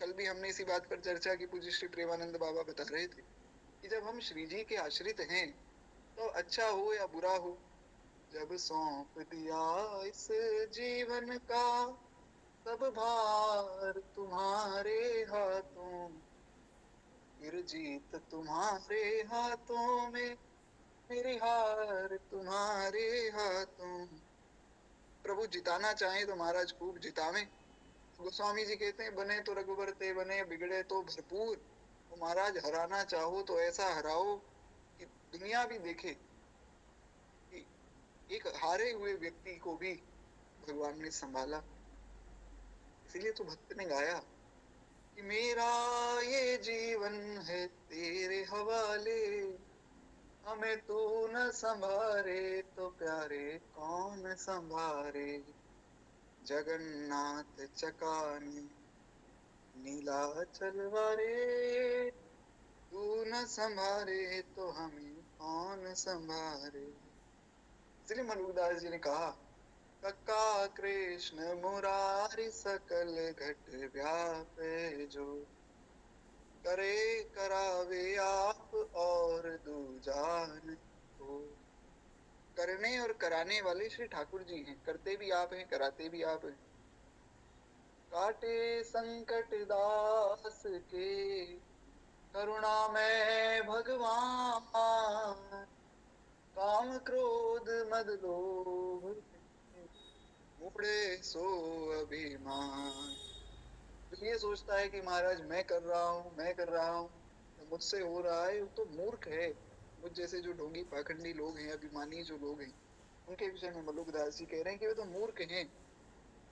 कल भी हमने इसी बात पर चर्चा की, पूज्य श्री प्रेमानंद बाबा बता रहे थे कि जब हम श्री जी के आश्रित हैं तो अच्छा हो या बुरा हो, जब सौंप दिया इस जीवन का सब भार तुम्हारे हाथों, फिर जीत तुम्हारे हाथों में, मेरी हार तुम्हारे हाथों। प्रभु जिताना चाहे तो महाराज खूब जितावे। गोस्वामी जी कहते हैं बने तो रघुबर ते बने, बिगड़े तो भरपूर। तो महाराज हराना चाहो तो ऐसा हराओ कि दुनिया भी देखे कि एक हारे हुए व्यक्ति को भी भगवान ने संभाला। इसीलिए तो भक्त ने गाया कि मेरा ये जीवन है तेरे हवाले, हमें तू न संभारे तो प्यारे कौन संभारे, जगन्नाथ चकानी नीलाचल वारे, तू न संभारे तो हमें कौन संभारे। इसलिए मलुकदास जी ने कहा, कक्का कृष्ण मुरारी सकल घट व्यापे जो, करे करावे आप और दूजान को। करने और कराने वाले श्री ठाकुर जी हैं, करते भी आप हैं, कराते भी आप हैं। काटे संकट दास के करुणा में भगवान, काम क्रोध मद लोभ मुड़े सो अभिमान। तो ये सोचता है कि महाराज मैं कर रहा हूँ, मैं कर रहा हूँ, मुझसे हो रहा है, वो तो मूर्ख है। मुझ जैसे जो ढोंगी पाखंडी लोग हैं, अभिमानी जो लोग हैं, उनके विषय में मलुकदास जी कह रहे हैं कि वे तो मूर्ख हैं।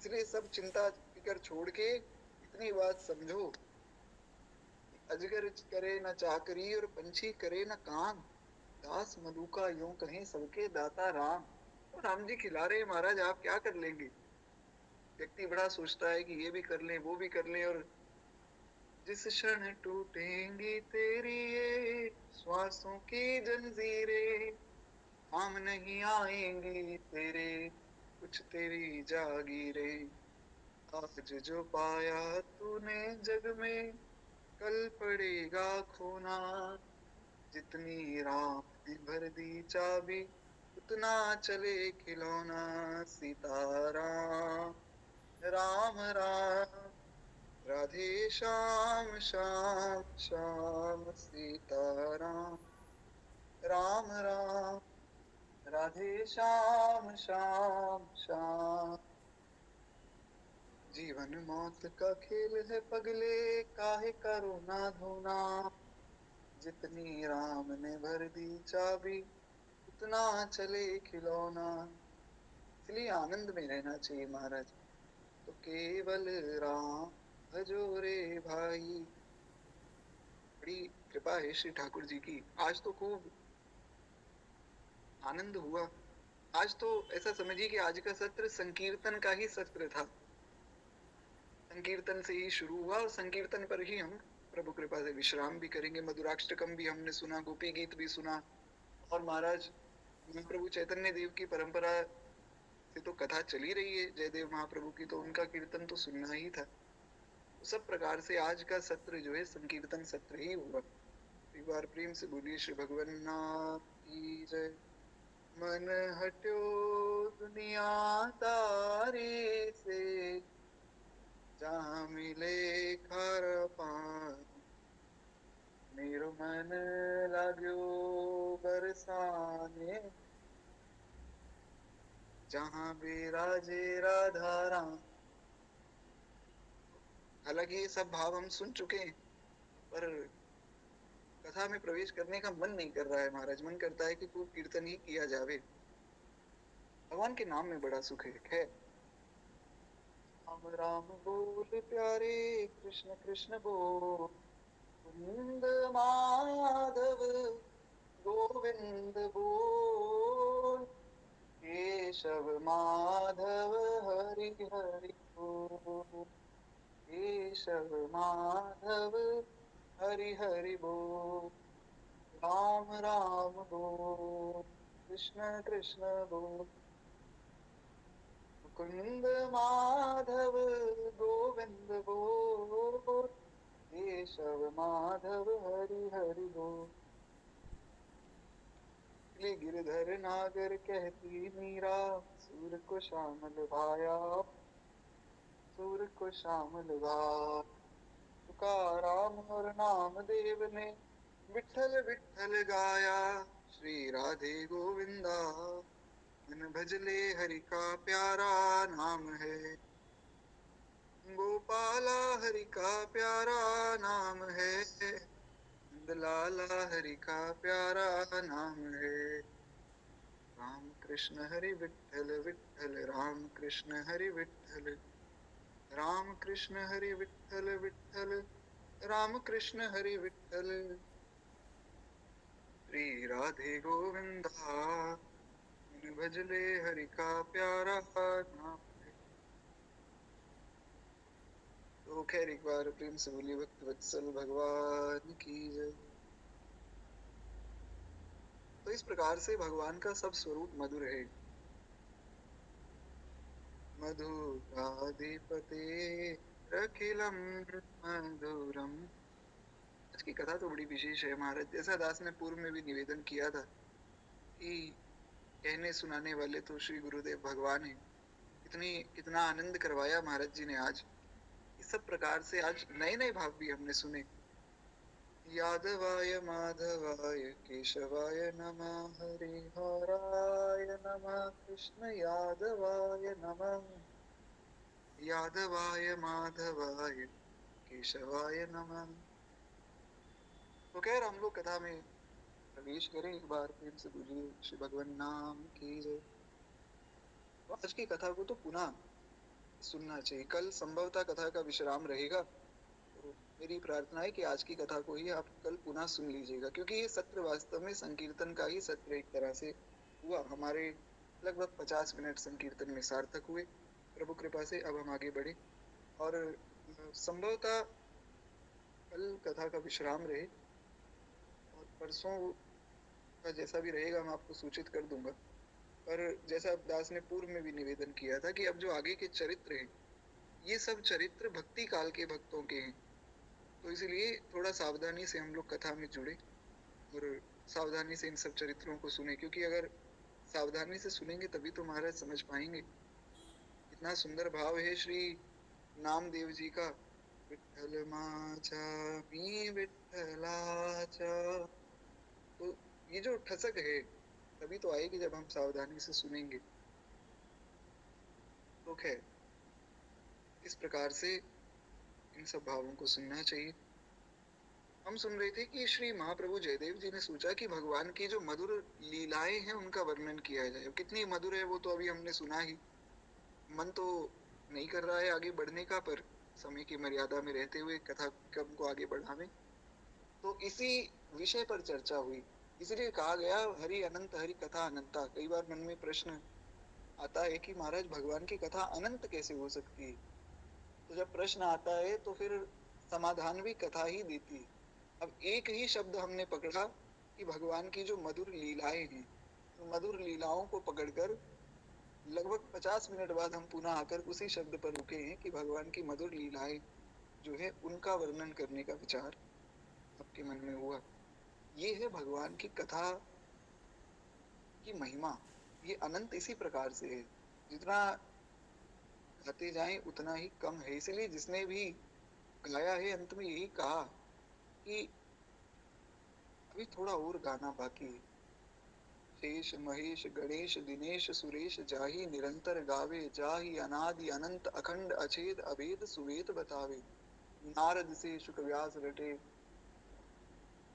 इसलिए सब चिंता फिकर छोड़ के इतनी बात समझो, अजगर करे न चाकरी और पंछी करे न काम, दास मधुका यूं कहें सबके दाता राम। और राम जी खिला रहे हैं, महाराज आप क्या कर लेंगे। व्यक्ति बड़ा सोचता है कि ये भी कर लें, वो भी कर लें, और जिस क्षण टूटेंगी तेरी ये श्वासों की जंजीरें, काम नहीं आएंगी तेरे कुछ तेरी जागीरें। आज जो पाया तूने जग में कल पड़ेगा खोना, जितनी राम ने भर दी चाबी उतना चले खिलौना। सीताराम राम राम, राधे श्याम श्याम श्याम, सीताराम राम राम, राधे श्याम श्याम श्याम। जीवन मौत का खेल है पगले, काहे करो ना धोना, जितनी राम ने भर दी चाबी उतना चले खिलौना। इसलिए आनंद में रहना चाहिए महाराज। तो केवल राम भजो रे भाई। बड़ी कृपा है श्री ठाकुर जी की। आज तो खूब आनंद हुआ। आज तो ऐसा समझिए कि आज का सत्र संकीर्तन का ही सत्र था। संकीर्तन से ही शुरू हुआ और संकीर्तन पर ही हम प्रभु कृपा से विश्राम भी करेंगे। मधुराष्टकम भी हमने सुना, गोपी गीत भी सुना, और महाराज महाप्रभु चैतन्य देव की परंपरा से तो कथा चली रही है जयदेव महाप्रभु की, तो उनका कीर्तन तो सुनना ही था। तो सब प्रकार से आज का सत्र जो है संकीर्तन सत्र ही होगा। एक बार प्रेम से बोलिए श्री भगवान नाथ की जय। मन हट्यो दुनियादारी से, जहाँ मिले खार पान, मेरो मन लाग्यो बरसाने, जहाँ विराजे राधा राम। हालांकि ये सब भाव हम सुन चुके हैं, पर कथा में प्रवेश करने का मन नहीं कर रहा है महाराज। मन करता है कि खूब कीर्तन ही किया जावे। भगवान के नाम में बड़ा सुख है। खैर, राम राम बोल प्यारे, कृष्ण कृष्ण बोल, कुंद माधव गोविंद बोल, केशव माधव हरि हरि बोल, केशव माधव हरि हरि बोल। राम राम बोल, कृष्ण कृष्ण बोल, मुकुंद माधव गोविंद बोल, केशव माधव हरि हरि बोल। इसलिए गिरधर नागर कहती मीरा, सूर को श्यामल भाया, सूर को श्यामल भाया। तुकाराम और नामदेव ने विठल विठल गाया, श्री राधे गोविंदा मन भजले हरि का प्यारा नाम है। गोपाला हरि का प्यारा नाम है, नंदलाला हरि का प्यारा नाम है। राम कृष्ण हरि विठल विठल, राम कृष्ण हरि विठल, राम कृष्ण हरि विठल विठल, राम कृष्ण हरि विठल। श्री राधे गोविंदा मन भजले हरि का प्यारा नाम है। तो खैर एक बार प्रेम से बोलिए भक्त वत्सल भगवान की जय। तो इस प्रकार से भगवान का सब स्वरूप मधुर है। मधुराधिपते रखिलम मधुरम। आज की कथा तो बड़ी विशेष है महाराज। जैसा दास ने पूर्व में भी निवेदन किया था कि कहने सुनाने वाले तो श्री गुरुदेव भगवान हैं। कितना आनंद करवाया महाराज जी ने आज। इस सब प्रकार से आज नए नए भाव भी हमने सुने। यादवाय माधवाय केशवाय नमः, हरिहराय नमः, कृष्ण यादवाय नमः, यादवाय माधवाय केशवाय नमः। तो खैर हम लोग कथा में प्रवेश करें। एक बार प्रेम से बोलिए श्री भगवान नाम की जय। तो आज की कथा को तो पुनः सुनना चाहिए। कल संभवतः कथा का विश्राम रहेगा, तो मेरी प्रार्थना है कि आज की कथा को ही आप कल पुनः सुन लीजिएगा, क्योंकि ये सत्र वास्तव में संकीर्तन का ही सत्र एक तरह से हुआ। हमारे लगभग 50 मिनट संकीर्तन में सार्थक हुए प्रभु कृपा से। अब हम आगे बढ़े और संभवतः कल कथा का विश्राम रहे और परसों का जैसा भी रहेगा मैं आपको सूचित कर दूंगा। पर जैसा दास ने पूर्व में भी निवेदन किया था कि अब जो आगे के चरित्र हैं ये सब चरित्र भक्ति काल के भक्तों के हैं, तो इसलिए थोड़ा सावधानी से हम लोग कथा में जुड़े और सावधानी से इन सब चरित्रों को सुने, क्योंकि अगर सावधानी से सुनेंगे तभी तो महाराज समझ पाएंगे। इतना सुंदर भाव है श्री नामदेव जी का, विठ्ठल माझा मी विठ्ठलाचा। तो ये जो ठसक है तभी तो आएगी जब हम सावधानी से सुनेंगे। तो खैर इस प्रकार से इन सब भावों को सुनना चाहिए। हम सुन रहे थे कि श्री महाप्रभु जयदेव जी ने सोचा कि भगवान की जो मधुर लीलाएं हैं उनका वर्णन किया जाए। कितनी मधुर है वो तो अभी हमने सुना ही। मन तो नहीं कर रहा है आगे बढ़ने का, पर समय की मर्यादा में रहते हुए कथा क्रम को आगे बढ़ावें। तो इसी विषय पर चर्चा हुई। इसलिए कहा गया हरि अनंत हरि कथा अनंता। कई बार मन में प्रश्न आता है कि महाराज भगवान की कथा अनंत कैसे हो सकती है। तो जब प्रश्न आता है तो फिर समाधान भी कथा ही देती है। अब एक ही शब्द हमने पकड़ा कि भगवान की जो मधुर लीलाएं हैं, तो मधुर लीलाओं को पकड़कर लगभग 50 मिनट बाद हम पुनः आकर उसी शब्द पर रुके हैं कि भगवान की मधुर लीलाएं जो है उनका वर्णन करने का विचार आपके मन में हुआ। ये है भगवान की कथा की महिमा। ये अनंत इसी प्रकार से है। जितना गाते जाएं उतना ही कम है। इसलिए जिसने भी गाया है अंत में यही कहा कि अभी थोड़ा और गाना बाकी है। शेष महेश गणेश दिनेश सुरेश जाहि निरंतर गावे, जाहि अनादि अनंत अखंड अछेद अभेद सुवेद बतावे। नारद से शुक व्यास रटे,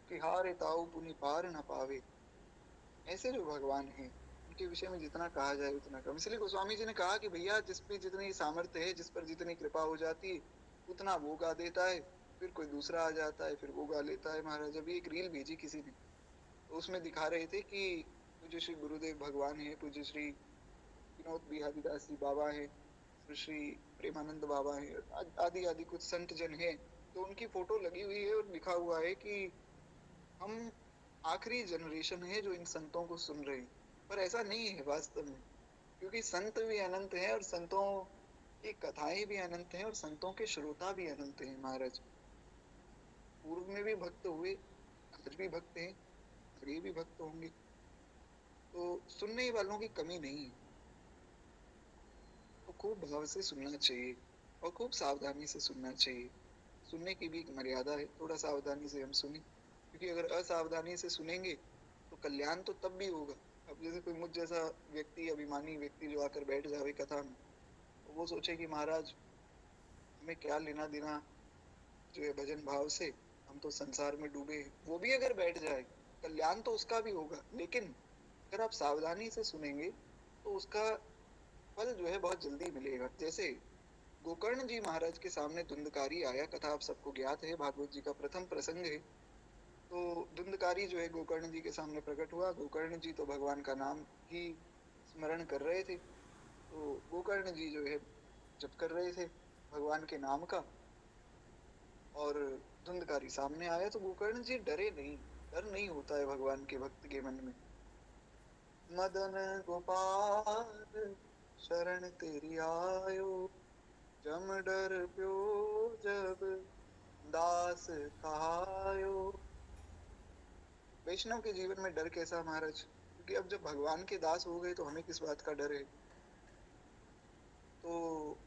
कि हारे ताऊ पुनि पार न पावे। ऐसे जो भगवान हैं उनके विषय में जितना कहा जाए उतना कम। इसलिए गोस्वामी जी ने कहा कि भैया जिस पे जितनी सामर्थ्य है, जिस पर जितनी कृपा हो जाती है उतना वो गा देता है, फिर कोई दूसरा आ जाता है फिर वो गा लेता है। महाराज अभी एक रील भेजी किसी ने, तो उसमें दिखा रहे थे कि पूज्य श्री गुरुदेव भगवान है, पूज्य श्री विनोद बिहारी दास जी बाबा है, फिर श्री प्रेमानंद बाबा है, आदि आदि कुछ संत जन है। तो उनकी फोटो लगी हुई है और लिखा हुआ है कि हम आखिरी जनरेशन है जो इन संतों को सुन रहे हैं। पर ऐसा नहीं है वास्तव में, क्योंकि संत भी अनंत है और संतों की कथाएं भी अनंत हैं और संतों के श्रोता भी अनंत हैं। महाराज पूर्व में भी भक्त हुए, आज भी भक्त हैं, आगे भी भक्त होंगे। तो सुनने वालों की कमी नहीं है। तो खूब भाव से सुनना चाहिए और खूब सावधानी से सुनना चाहिए। सुनने की भी एक मर्यादा है, थोड़ा सावधानी से हम सुने, क्योंकि अगर असावधानी से सुनेंगे तो कल्याण तो तब भी होगा। अब जैसे कोई मुझ जैसा व्यक्ति, अभिमानी व्यक्ति जो आकर बैठ जावे कथा में, तो वो सोचे कि महाराज हमें क्या लेना देना जो है भजन भाव से, हम तो संसार में डूबे हैं। वो भी अगर बैठ जाए कल्याण तो उसका भी होगा, लेकिन अगर आप सावधानी से सुनेंगे तो उसका फल जो है बहुत जल्दी मिलेगा। जैसे गोकर्ण जी महाराज के सामने धुंधकारी आया, कथा आप सबको ज्ञात है, भागवत जी का प्रथम प्रसंग है। तो धुंधकारी जो है गोकर्ण जी के सामने प्रकट हुआ। गोकर्ण जी तो भगवान का नाम ही स्मरण कर रहे थे, तो गोकर्ण जी जो है जप कर रहे थे भगवान के नाम का, और धुंधकारी सामने आया। तो गोकर्ण जी डरे नहीं। डर नहीं होता है भगवान के भक्त के मन में। मदन गोपाल शरण तेरी आयो, जम डर प्यो जब दास कहायो। वैष्णव के जीवन में डर कैसा महाराज? क्योंकि अब जब भगवान के दास हो गए तो हमें किस बात का डर है? तो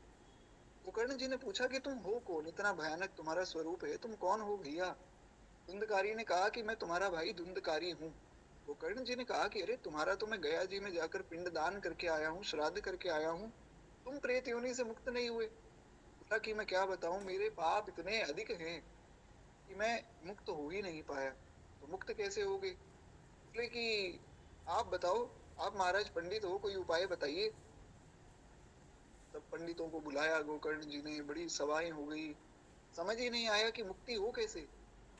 गोकर्ण जी ने पूछा कि तुम हो कौन, इतना भयानक तुम्हारा स्वरूप है, तुम कौन हो भैया? धुंधकारी ने कहा कि मैं तुम्हारा भाई धुंधकारी हूँ। गोकर्ण जी ने कहा कि अरे तुम्हारा तो मैं गया जी में जाकर पिंड दान करके आया हूँ, श्राद्ध करके आया हूँ, तुम प्रेत योनि से मुक्त नहीं हुए। बोला कि मैं क्या बताऊं, मेरे पाप इतने अधिक हैं कि मैं मुक्त हो ही नहीं पाया। तो मुक्त कैसे होगे? बोले कि आप बताओ, आप महाराज पंडित हो, कोई उपाय बताइए। तब पंडितों को बुलाया गोकर्ण जी ने, बड़ी सभाएं हो गई, समझ ही नहीं आया कि मुक्ति हो कैसे।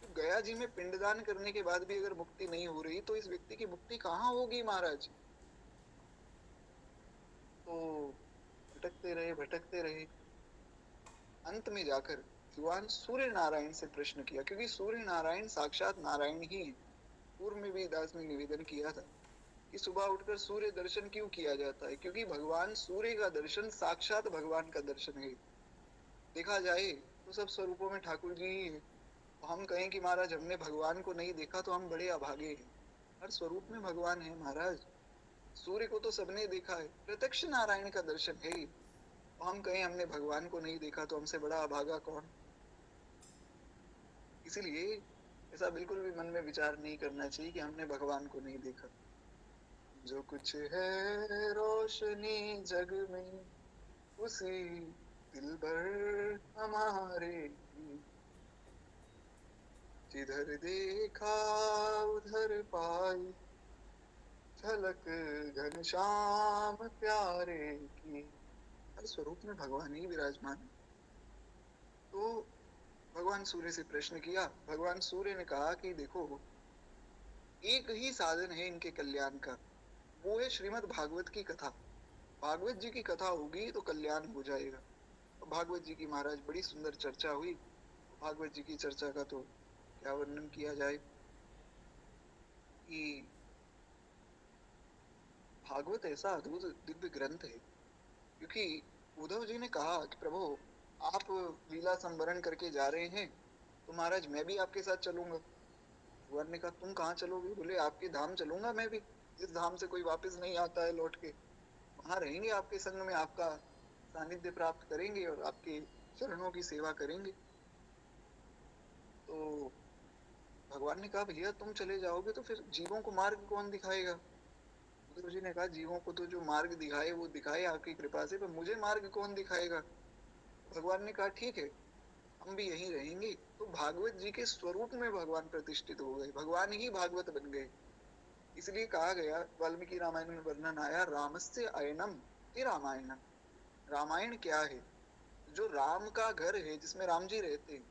तो गया जी में पिंडदान करने के बाद भी अगर मुक्ति नहीं हो रही तो इस व्यक्ति की मुक्ति कहाँ होगी महाराज? तो भटकते रहे, अंत में जाकर भगवान सूर्य नारायण से प्रश्न किया, क्योंकि सूर्य नारायण साक्षात नारायण ही है। पूर्व में भी दास ने निवेदन किया था कि सुबह उठकर सूर्य दर्शन क्यों किया जाता है, क्योंकि भगवान सूर्य का दर्शन साक्षात भगवान का दर्शन है। देखा जाए तो सब स्वरूपों में ठाकुर जी ही है। तो हम कहें कि महाराज हमने भगवान को नहीं देखा तो हम बड़े अभागे हैं। हर स्वरूप में भगवान है महाराज। सूर्य को तो सबने देखा है, प्रत्यक्ष नारायण का दर्शन है ही। तो हम कहें हमने भगवान को नहीं देखा तो हमसे बड़ा अभागा कौन? इसीलिए ऐसा बिल्कुल भी मन में विचार नहीं करना चाहिए कि हमने भगवान को नहीं देखा। जो कुछ है रोशनी जग में, उसी दिल भर हमारे की, जिधर देखा उधर पाई झलक घनश्याम प्यारे की। हर स्वरूप में भगवान ही विराजमान है। तो भगवान सूर्य से प्रश्न किया। भगवान सूर्य ने कहा कि देखो, एक ही साधन है इनके कल्याण का, वो है श्रीमद् भागवत की कथा। भागवत जी की कथा होगी तो कल्याण हो जाएगा। तो भागवत जी की महाराज बड़ी सुंदर चर्चा हुई। भागवत जी की चर्चा का तो क्या वर्णन किया जाए कि भागवत ऐसा अद्भुत दिव्य ग्रंथ है। क्योंकि उद्धव जी ने कहा कि प्रभु आप लीला संवरण करके जा रहे हैं तो महाराज मैं भी आपके साथ चलूंगा। भगवान ने कहा तुम कहाँ चलोगे? बोले आपके धाम चलूंगा मैं भी, जिस धाम से कोई वापस नहीं आता है लौट के, वहां रहेंगे आपके संग में, आपका सानिध्य प्राप्त करेंगे और आपके चरणों की सेवा करेंगे। तो भगवान ने कहा भैया तुम चले जाओगे तो फिर जीवों को मार्ग कौन दिखाएगा? उद्धव जी ने कहा जीवों को तो जो मार्ग दिखाए वो दिखाए आपकी कृपा से, पर मुझे मार्ग कौन दिखाएगा? भगवान ने कहा ठीक है, हम भी यहीं रहेंगे। तो भागवत जी के स्वरूप में भगवान प्रतिष्ठित हो गए, भगवान ही भागवत बन गए। इसलिए कहा गया, वाल्मीकि रामायण में वर्णन आया, रामस्य अयनम ये रामायणम। रामायण क्या है? जो राम का घर है, जिसमें राम जी रहते हैं।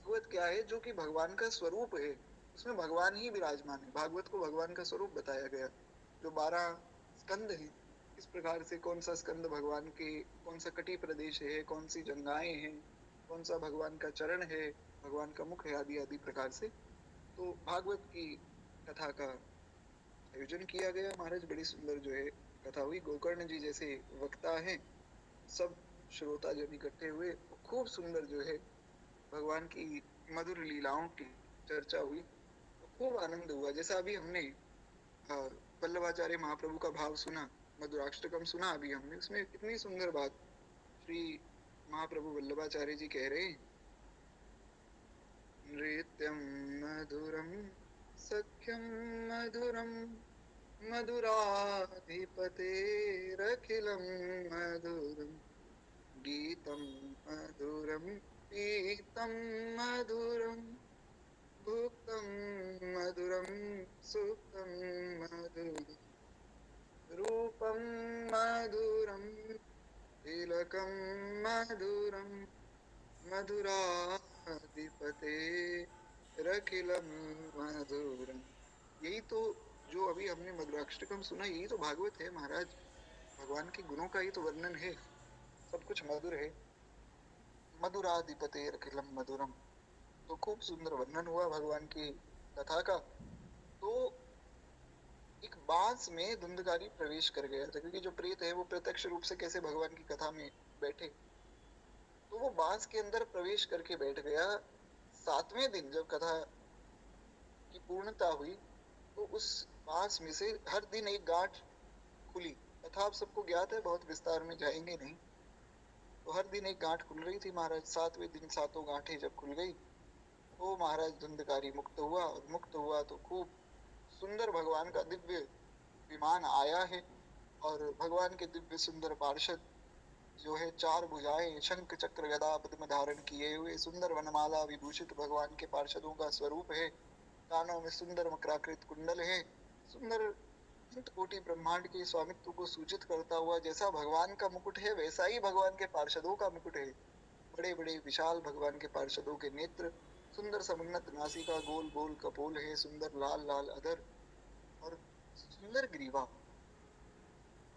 भागवत क्या है? जो कि भगवान का स्वरूप है, उसमें भगवान ही विराजमान है। भागवत को भगवान का स्वरूप बताया गया। जो 12 स्कंद है, इस प्रकार से कौन सा स्कंद भगवान के, कौन सा कटी प्रदेश है, कौन सी जंगाएं हैं, कौन सा भगवान का चरण है, भगवान का मुख है, आदि आदि प्रकार से। तो भागवत की कथा का आयोजन किया गया महाराज। बड़ी सुंदर जो है कथा हुई। गोकर्ण जी जैसे वक्ता हैं, सब श्रोता जन इकट्ठे हुए, खूब सुंदर जो है भगवान की मधुर लीलाओं की चर्चा हुई। तो खूब आनंद हुआ। जैसा अभी हमने अ, वल्लभाचार्य महाप्रभु का भाव सुना, मधुराष्टकम सुना अभी हमने, उसमें कितनी सुंदर बात श्री महाप्रभु वल्लभाचार्य जी कह रहे हैं। नृत्यं मधुरं सख्यं मधुरं मधुराधिपतेरखिलं मधुरं गीतं मधुरं पीतं मधुरं भुक्तं मधुरं सुखं मधुरं रूपं मधुरं तिलकं मधुरं मधुराधिपते रखिलम मधुरम। यही तो जो अभी हमने मधुराष्टकम सुना, यही तो भागवत है महाराज। भगवान के गुणों का ही तो वर्णन है। सब कुछ मधुर है। मधुराधिपते रखिलम मधुरम। तो खूब सुंदर वर्णन हुआ भगवान की कथा का। तो एक बांस में धुंधकारी प्रवेश कर गया था, क्योंकि जो प्रेत है वो प्रत्यक्ष रूप से कैसे भगवान की कथा में बैठे, तो वो बांस के अंदर प्रवेश करके बैठ गया। 7वें दिन जब कथा की पूर्णता हुई तो उस बांस में से हर दिन एक गांठ खुली। कथा आप सबको ज्ञात है, बहुत विस्तार में जाएंगे नहीं। तो हर दिन एक गांठ खुल रही थी महाराज। 7वें दिन सातों गांठें जब खुल गई तो महाराज धुंधकारी मुक्त हुआ, और मुक्त हुआ तो खूब सुंदर भगवान का दिव्य विमान आया है। और भगवान के दिव्य सुंदर पार्षद जो है, 4 भुजाएं, शंख चक्र गदा पद्म धारण किए हुए सुंदर वनमाला विभूषित भगवान के पार्षदों का स्वरूप है। कानों में सुंदर मकराकृत कुंडल है। सुंदर अनंत कोटि ब्रह्मांड के स्वामित्व को सूचित करता हुआ जैसा भगवान का मुकुट है, वैसा ही भगवान के पार्षदों का मुकुट है। बड़े बड़े विशाल भगवान के पार्षदों के नेत्र, सुंदर समुन्नत नासिका, गोल गोल कपोल है, सुंदर लाल लाल अधर और सुंदर ग्रीवा।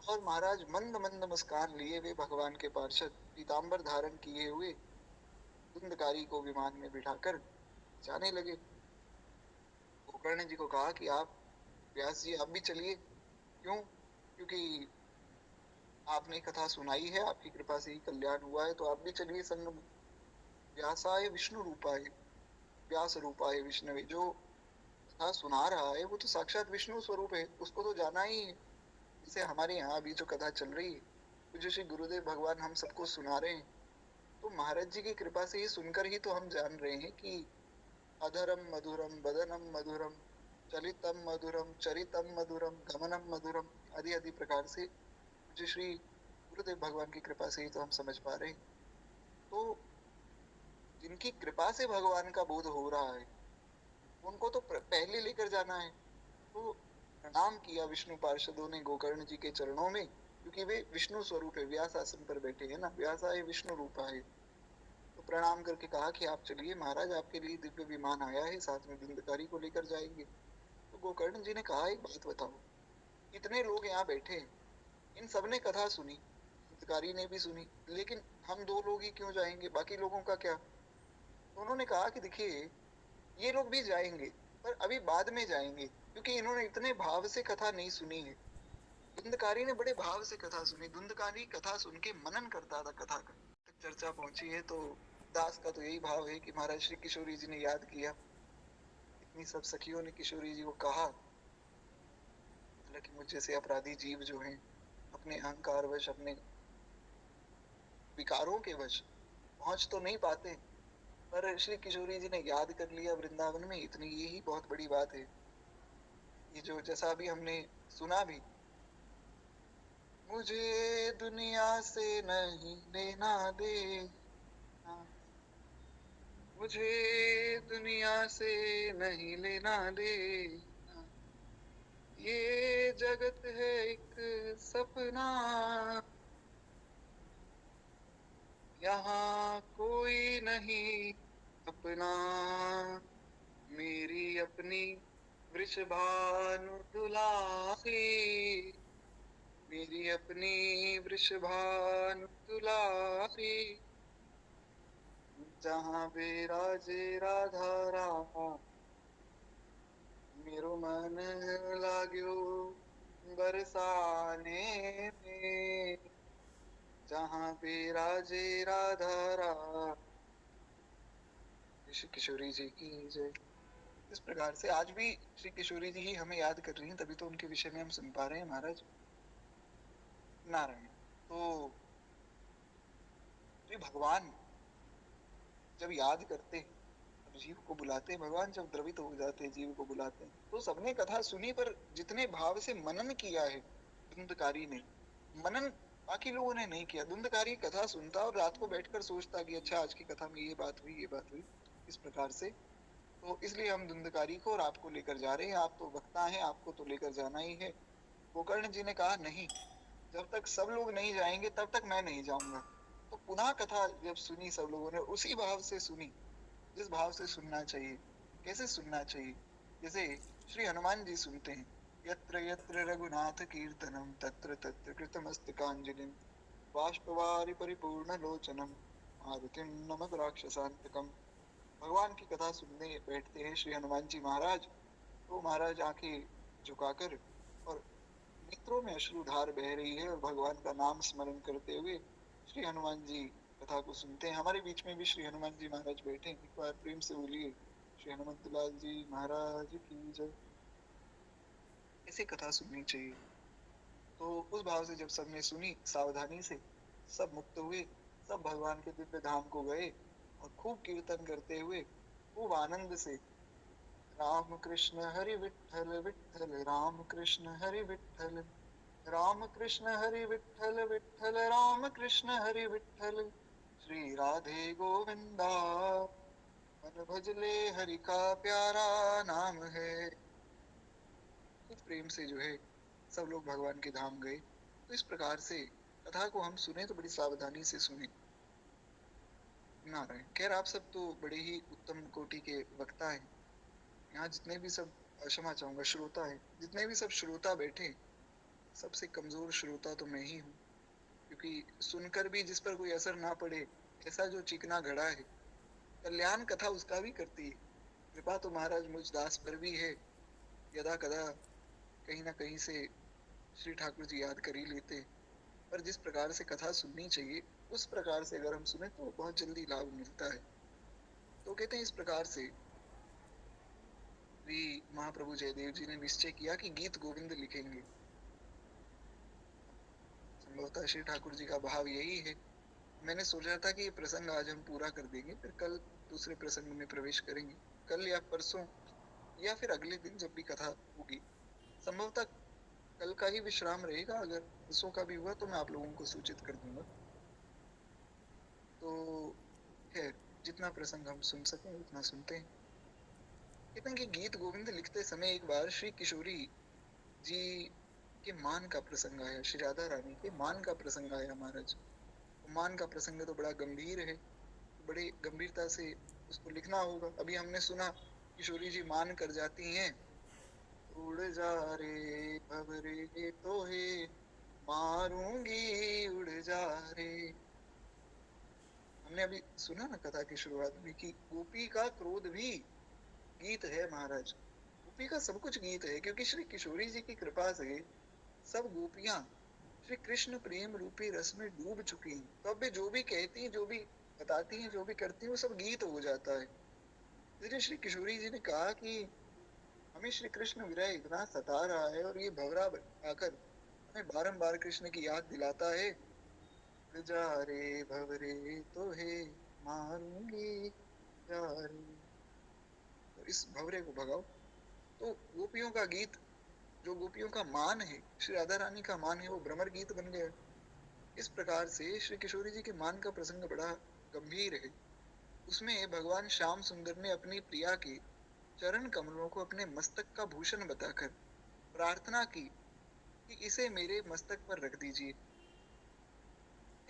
और महाराज मंद मंद मुस्कान लिए वे भगवान के पार्षद पीताम्बर धारण किए हुए धुंधकारी को विमान में बिठाकर जाने लगे। गोकर्ण जी को कहा कि आप व्यास जी आप भी चलिए। क्यों? क्योंकि आपने कथा सुनाई है, आपकी कृपा से ही कल्याण हुआ है, तो आप भी चलिए संग में। व्यासाय विष्णु रूपाय, व्यास रूपाय विष्णवे, जो कथा सुना रहा है वो तो साक्षात विष्णु स्वरूप है, उसको तो जाना ही है। जैसे हमारे यहाँ अभी जो कथा चल रही है, पूज्य श्री गुरुदेव भगवान हम सबको सुना रहे हैं, तो महाराज जी की कृपा से ही सुनकर ही तो हम जान रहे हैं कि अधरम मधुरम बदनम मधुरम चलितम मधुरम चरितम मधुरम गमनम मधुरम आदि आदि प्रकार से पूज्य श्री गुरुदेव भगवान की कृपा से ही तो हम समझ पा रहे हैं। तो जिनकी कृपा से भगवान का बोध हो रहा है उनको तो पहले लेकर जाना है। तो प्रणाम किया विष्णु पार्षदों ने गोकर्ण जी के चरणों में, क्योंकि वे विष्णु स्वरूप है, व्यास आसन पर बैठे हैं ना, व्यासाय विष्णु रूपा है। तो प्रणाम करके कहा कि आप चलिए महाराज, आपके लिए दिव्य विमान आया है, साथ में धुंधकारी को लेकर जाएंगे। तो गोकर्ण जी ने कहा एक बात बताओ, इतने लोग यहाँ बैठे हैं, इन सब ने कथा सुनी, धुंधकारी ने भी सुनी, लेकिन हम 2 लोग ही क्यों जाएंगे, बाकी लोगों का क्या? तो उन्होंने कहा कि देखिए ये लोग भी जाएंगे, पर अभी बाद में जाएंगे, क्योंकि इन्होंने इतने भाव से कथा नहीं सुनी है। धुंधकारी ने बड़े भाव से कथा सुनी। धुंधकारी कथा सुन के मनन करता था कथा का। तक चर्चा पहुंची है तो दास का तो यही भाव है कि महाराज श्री किशोरी जी ने याद किया, इतनी सब सखियों ने किशोरी जी को कहा, हालांकि मुझ जैसे अपराधी जीव जो हैं अपने अहंकार वश, अपने विकारों के वश पहुंच तो नहीं पाते, पर श्री किशोरी जी ने याद कर लिया वृंदावन में, इतनी यही बहुत बड़ी बात है। ये जो जैसा अभी हमने सुना भी, मुझे दुनिया से नहीं लेना देना, मुझे दुनिया से नहीं लेना देना, ये जगत है एक सपना, यहाँ कोई नहीं अपना, मेरी अपनी वृषभानु दुलारी, मेरी अपनी वृषभानु दुलारी, जहाँ विराजे राधा रामा, मेरो मन लाग्यो बरसाने में, जहाँ विराजे राधा रामा। श्री किशोरी जी की जय। इस प्रकार से आज भी श्री किशोरी जी ही हमें याद कर रही हैं, तभी तो उनके विषय में हम सुन पा रहे हैं महाराज। नारायण। तो श्री भगवान जब याद करते हैं, जीव को बुलाते हैं, भगवान जब द्रवित हो जाते हैं जीव को बुलाते हैं, तो सबने कथा सुनी, पर जितने भाव से मनन किया है धुंधकारी ने, मनन बाकी लोगों ने नहीं किया। धुंधकारी कथा सुनता और रात को बैठकर सोचता कि अच्छा आज की कथा में ये बात हुई, ये बात हुई, इस प्रकार से। तो इसलिए हम धुंधकारी को और आपको लेकर जा रहे हैं, आप तो वक्ता हैं, आपको तो लेकर जाना ही है। गोकर्ण जी ने कहा नहीं, जब तक सब लोग नहीं जाएंगे तब तक मैं नहीं जाऊंगा। तो पुनः कथा जब सुनी सब लोगों ने, उसी भाव से सुनी जिस भाव से सुनना चाहिए। कैसे सुनना चाहिए? जैसे श्री हनुमान जी सुनते हैं, यत्र यत्र रघुनाथ कीर्तनम तत्र तत्र कृतमस्तकांजलिम बाष्पवारि परिपूर्ण लोचनम मारुतिम नमत राक्षसांतकम। भगवान की कथा सुनने बैठते हैं श्री हनुमान जी महाराज, तो महाराज आंखें झुकाकर और अश्रुधार बह रही है और भगवान का नाम स्मरण करते हुए श्री हनुमान जी कथा को सुनते हैं। हमारे बीच में भी श्री हनुमान जी महाराज बैठे हैं, एक बार प्रेम से बोलिए श्री हनुमत लाल जी महाराज की जय। ऐसी कथा सुननी चाहिए। तो उस भाव से जब सबने सुनी, सावधानी से सब मुक्त हुए, सब भगवान के दिव्य धाम को गए और खूब कीर्तन करते हुए खूब आनंद से राम कृष्ण हरि विठ्ठल विठ्ठल राम कृष्ण हरि विठ्ठल राम कृष्ण हरि विठ्ठल विठ्ठल राम कृष्ण हरि विठ्ठल श्री राधे गोविंदा मन भजले हरि का प्यारा नाम है। खूब प्रेम से जो है सब लोग भगवान के धाम गए। तो इस प्रकार से कथा को हम सुने तो बड़ी सावधानी से सुने, नारायण। खैर आप सब तो बड़े ही उत्तम कोटि के वक्ता हैं। यहाँ जितने भी सब, क्षमा चाहूंगा, श्रोता है, जितने भी सब श्रोता बैठे, सबसे कमजोर श्रोता तो मैं ही हूँ, क्योंकि सुनकर भी जिस पर कोई असर ना पड़े ऐसा जो चिकना घड़ा है, कल्याण कथा उसका भी करती है। कृपा तो महाराज मुझ दास पर भी है, यदा कदा कहीं ना कहीं से श्री ठाकुर जी याद कर ही लेते हैं। पर जिस प्रकार से कथा सुननी चाहिए उस प्रकार से अगर हम सुने तो बहुत जल्दी लाभ मिलता है। तो कहते हैं इस प्रकार से श्री महाप्रभु जयदेव जी ने निश्चय किया कि गीत गोविंद लिखेंगे। संभवतः श्री ठाकुर जी का भाव यही है। मैंने सोचा था कि ये प्रसंग आज हम पूरा कर देंगे, फिर कल दूसरे प्रसंग में प्रवेश करेंगे, कल या परसों या फिर अगले दिन जब भी कथा होगी। संभवतः कल का ही विश्राम रहेगा, अगर परसों का भी हुआ तो मैं आप लोगों को सूचित कर दूंगा। तो खैर जितना प्रसंग हम सुन सकें उतना सुनते हैं। कहते हैं कि गीत गोविंद लिखते समय एक बार श्री किशोरी जी के मान का प्रसंग आया, श्री राधा रानी के मान का प्रसंग आया महाराज। मान का प्रसंग तो बड़ा गंभीर है, बड़े गंभीरता से उसको लिखना होगा। अभी हमने सुना किशोरी जी मान कर जाती हैं, उड़ जा रे भवरे तो है मारूंगी उड़ जा रे। हमने अभी सुना ना कथा की शुरुआत में कि गोपी का क्रोध भी गीत है महाराज। गोपी का सब कुछ गीत है, क्योंकि श्री किशोरी जी की कृपा से सब गोपियां श्री कृष्ण प्रेम रूपी रस में डूब चुकी हैं। तो अब वे जो भी कहती हैं, जो भी बताती हैं, जो भी करती हैं, वो सब गीत हो जाता है। इसलिए श्री किशोरी जी ने कहा कि हमें श्री कृष्ण विरह इतना सता रहा है और ये भंवरा आकर हमें बारंबार कृष्ण की याद दिलाता है, उड़ जा रे भंवरे तो है मारूंगी जा रे। तो इस भंवरे को भगाओ। तो गोपियों का गीत, जो गोपियों का मान है, श्री राधा रानी का मान है, वो भ्रमर गीत बन गया। इस प्रकार से श्री किशोरी जी के मान का प्रसंग बड़ा गंभीर है। उसमें भगवान श्याम सुंदर ने अपनी प्रिया के चरण कमलों को अपने मस्तक का भूषण बताकर प्रार्थना की कि इसे मेरे मस्तक पर रख दीजिए।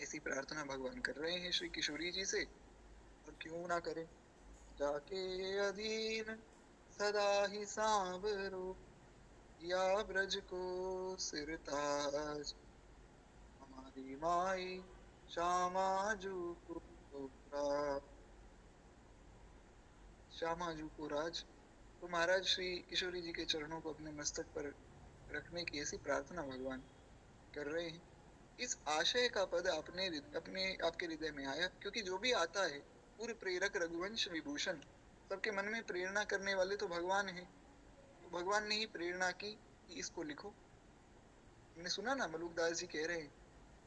ऐसी प्रार्थना भगवान कर रहे हैं श्री किशोरी जी से, और क्यों ना करें। जाके अधीन सदा ही सांवरो या ब्रज को सिरताज हमारी माई श्यामाजू को राज। श्यामाजू को राज। तो महाराज श्री किशोरी जी के चरणों को अपने मस्तक पर रखने की ऐसी प्रार्थना भगवान कर रहे हैं। इस आशय का पद अपने अपने आपके हृदय में आया, क्योंकि जो भी आता है पूर्व प्रेरक रघुवंश विभूषण, सबके मन में प्रेरणा करने वाले तो भगवान हैं। तो भगवान ने ही प्रेरणा की कि इसको लिखो। हमने सुना ना मलुकदास जी कह रहे हैं,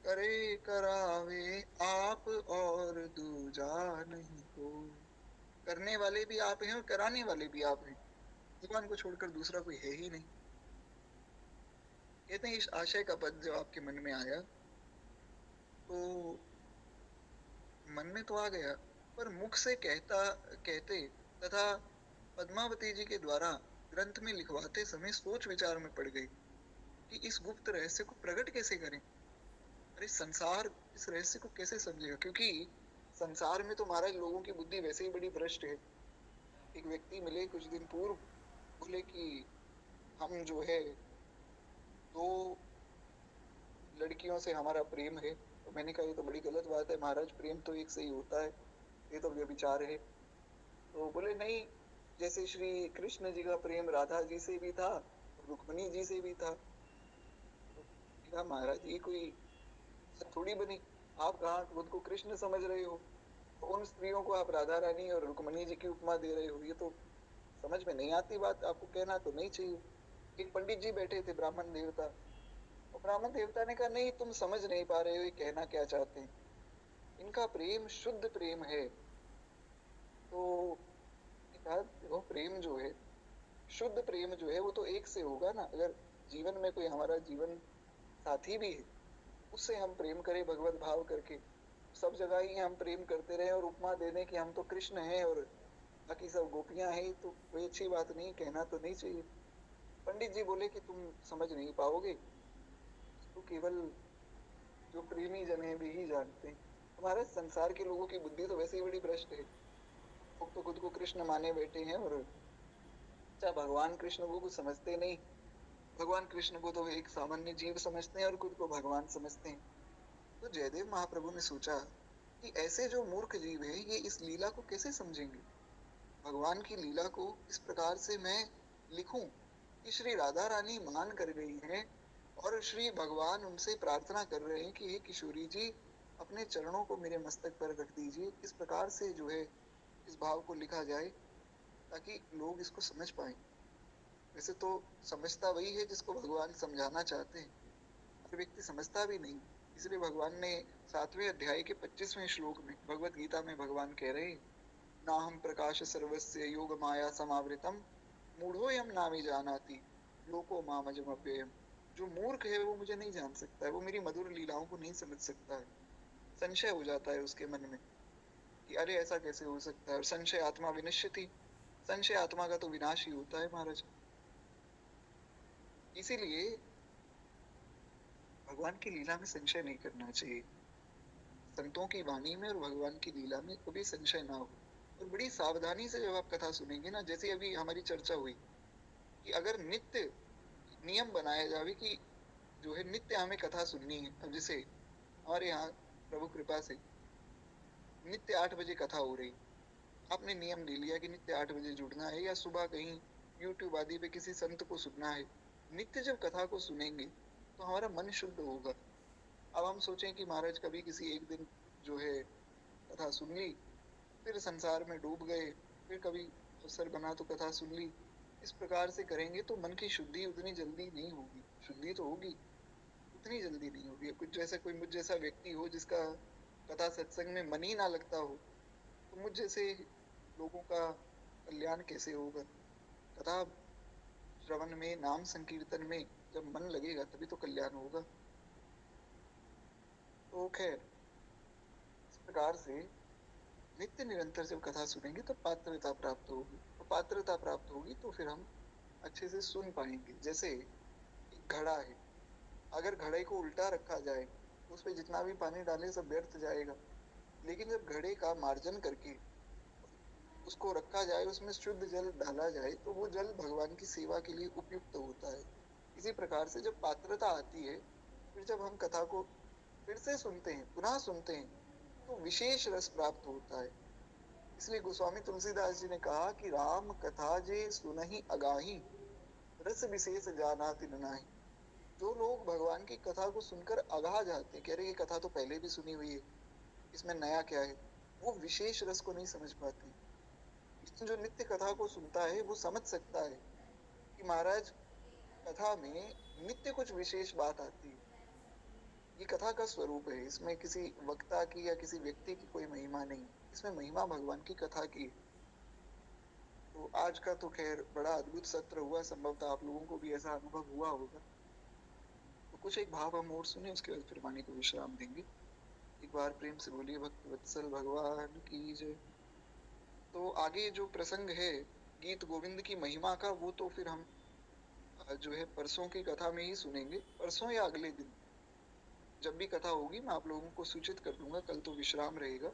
करे करावे आप और दूजा नहीं को। करने वाले भी आप हैं और कराने वाले भी आप हैं, भगवान को छोड़कर दूसरा कोई है ही नहीं। कहते हैं इस आशय का पद जब आपके मन में आया तो मन में तो आ गया, पर मुख से कहते तथा पद्मावती जी के द्वारा ग्रंथ में लिखवाते समय सोच विचार में पड़ गई कि इस गुप्त रहस्य को प्रकट कैसे करें। अरे संसार इस रहस्य को कैसे समझेगा, क्योंकि संसार में तो महाराज लोगों की बुद्धि वैसे ही बड़ी भ्रष्ट है। एक व्यक्ति मिले कुछ दिन पूर्व, बोले कि हम जो है दो लड़कियों से हमारा प्रेम है। तो मैंने कहा ये तो बड़ी गलत बात है महाराज, प्रेम तो एक से ही होता है, ये तो व्यभिचार है। तो बोले नहीं, जैसे श्री कृष्ण जी का प्रेम राधा जी से भी था और रुक्मिणी जी से भी था। क्या महाराज, ये कोई बात थोड़ी बनी। आप कहाँ खुद को कृष्ण समझ रहे हो, तो उन स्त्रियों को आप राधा रानी और रुक्मणी जी की उपमा दे रहे हो, ये तो समझ में नहीं आती बात। आपको कहना तो नहीं चाहिए। एक पंडित जी बैठे थे, ब्राह्मण देवता, और ब्राह्मण देवता ने कहा, नहीं तुम समझ नहीं पा रहे हो ये कहना क्या चाहते हैं। इनका प्रेम शुद्ध प्रेम है। तो उसने कहा, देखो प्रेम जो है, शुद्ध प्रेम जो है, वो तो एक से होगा ना। अगर जीवन में कोई हमारा जीवन साथी भी है, उससे हम प्रेम करें भगवत भाव करके, सब जगह ही हम प्रेम करते रहे और उपमा दे दें कि हम तो कृष्ण हैं और बाकी सब गोपियां हैं, तो कोई अच्छी बात नहीं, कहना तो नहीं चाहिए। पंडित जी बोले कि तुम समझ नहीं पाओगे, तो केवल जो प्रेमी जन है वे ही जानते हैं। हमारे संसार के लोगों की बुद्धि तो वैसे ही बड़ी भ्रष्ट है। लोग तो खुद को कृष्ण माने बैठे हैं, और अच्छा भगवान कृष्ण को कुछ समझते नहीं। भगवान कृष्ण को तो वे एक सामान्य जीव समझते हैं और खुद को भगवान समझते हैं। तो जयदेव महाप्रभु ने सोचा कि ऐसे जो मूर्ख जीव है, ये इस लीला को कैसे समझेंगे। भगवान की लीला को इस प्रकार से मैं लिखूं कि श्री राधा रानी मान कर गई हैं, और श्री भगवान उनसे प्रार्थना कर रहे हैं कि हे किशोरी जी, अपने चरणों को मेरे मस्तक पर रख दीजिए। इस प्रकार से जो है इस भाव को लिखा जाए, ताकि लोग इसको समझ पाए। वैसे तो समझता वही है जिसको भगवान समझाना चाहते हैं, हर व्यक्ति समझता भी नहीं। इसलिए भगवान ने 7वें अध्याय के 25वें श्लोक में भगवत गीता में भगवान कह रहे हैं, नाहम प्रकाश सर्वस्य योग माया समावृतम मूढ़ोयम नामी जानाति लोको मामजम अव्ययम। जो मूर्ख है वो मुझे नहीं जान सकता है, वो मेरी मधुर लीलाओं को नहीं समझ सकता है। संशय हो जाता है उसके मन में कि अरे ऐसा कैसे हो सकता है, और संशय आत्मा विनश्यति, संशय आत्मा का तो विनाश ही होता है महाराज। इसीलिए भगवान की लीला में संशय नहीं करना चाहिए। संतों की वाणी में और भगवान की लीला में कभी संशय ना हो। और बड़ी सावधानी से जब आप कथा सुनेंगे ना, जैसे अभी हमारी चर्चा हुई कि अगर नित्य नियम बनाया जावे कि जो है नित्य हमें कथा सुननी है। अब जैसे हमारे यहाँ प्रभु कृपा से नित्य 8 बजे कथा हो रही, आपने नियम ले लिया कि नित्य 8 बजे जुड़ना है, या सुबह कहीं यूट्यूब आदि पे किसी संत को सुनना है। नित्य जब कथा को सुनेंगे तो हमारा मन शुद्ध होगा। अब हम सोचें कि महाराज कभी किसी एक दिन जो है कथा सुन ली, फिर संसार में डूब गए, फिर कभी अवसर बना तो कथा सुन ली, इस प्रकार से करेंगे तो मन की शुद्धि उतनी जल्दी नहीं होगी। शुद्धि तो होगी, उतनी जल्दी नहीं होगी। कुछ जैसे कोई मुझ जैसा व्यक्ति हो जिसका कथा सत्संग में मन ही ना लगता हो, तो मुझ जैसे लोगों का कल्याण कैसे होगा। कथा श्रवण में, नाम संकीर्तन में जब मन लगेगा तभी तो कल्याण होगा। तो खैर, इस प्रकार से नित्य निरंतर जब कथा सुनेंगे तो पात्रता प्राप्त होगी, और पात्रता प्राप्त होगी तो फिर हम अच्छे से सुन पाएंगे। जैसे एक घड़ा है, अगर घड़े को उल्टा रखा जाए तो उसपे जितना भी पानी डाले सब व्यर्थ जाएगा। लेकिन जब घड़े का मार्जन करके उसको रखा जाए, उसमें शुद्ध जल डाला जाए, तो वो जल भगवान की सेवा के लिए उपयुक्त होता है। इसी प्रकार से जब पात्रता आती है, फिर जब हम कथा को फिर से सुनते हैं, पुनः सुनते हैं, तो विशेष रस प्राप्त होता है। इसलिए गोस्वामी तुलसीदास जी ने कहा कि राम कथा जे सुनहि अगाही रस विशेष जाना तिन नाही। जो लोग भगवान की कथा को सुनकर अगाह जाते हैं, कह रहे ये कथा तो पहले भी सुनी हुई है, इसमें नया क्या है, वो विशेष रस को नहीं समझ पाते। लेकिन जो नित्य कथा को सुनता है वो समझ सकता है कि महाराज कथा में नित्य कुछ विशेष बात आती है। ये कथा का स्वरूप है, इसमें किसी वक्ता की या किसी व्यक्ति की कोई महिमा नहीं, इसमें महिमा भगवान की कथा की है। तो आज का तो खैर बड़ा अद्भुत सत्र हुआ, संभवतः आप लोगों को भी ऐसा अनुभव हुआ होगा। तो कुछ एक भाव हम और सुने, उसके बाद फिर वाणी को विश्राम देंगे। एक बार प्रेम से बोलिए भक्त वत्सल भगवान की जय। तो आगे जो प्रसंग है गीत गोविंद की महिमा का, वो तो फिर हम जो है परसों की कथा में ही सुनेंगे। परसों या अगले दिन जब भी कथा होगी मैं आप लोगों को सूचित कर दूंगा। कल तो विश्राम रहेगा।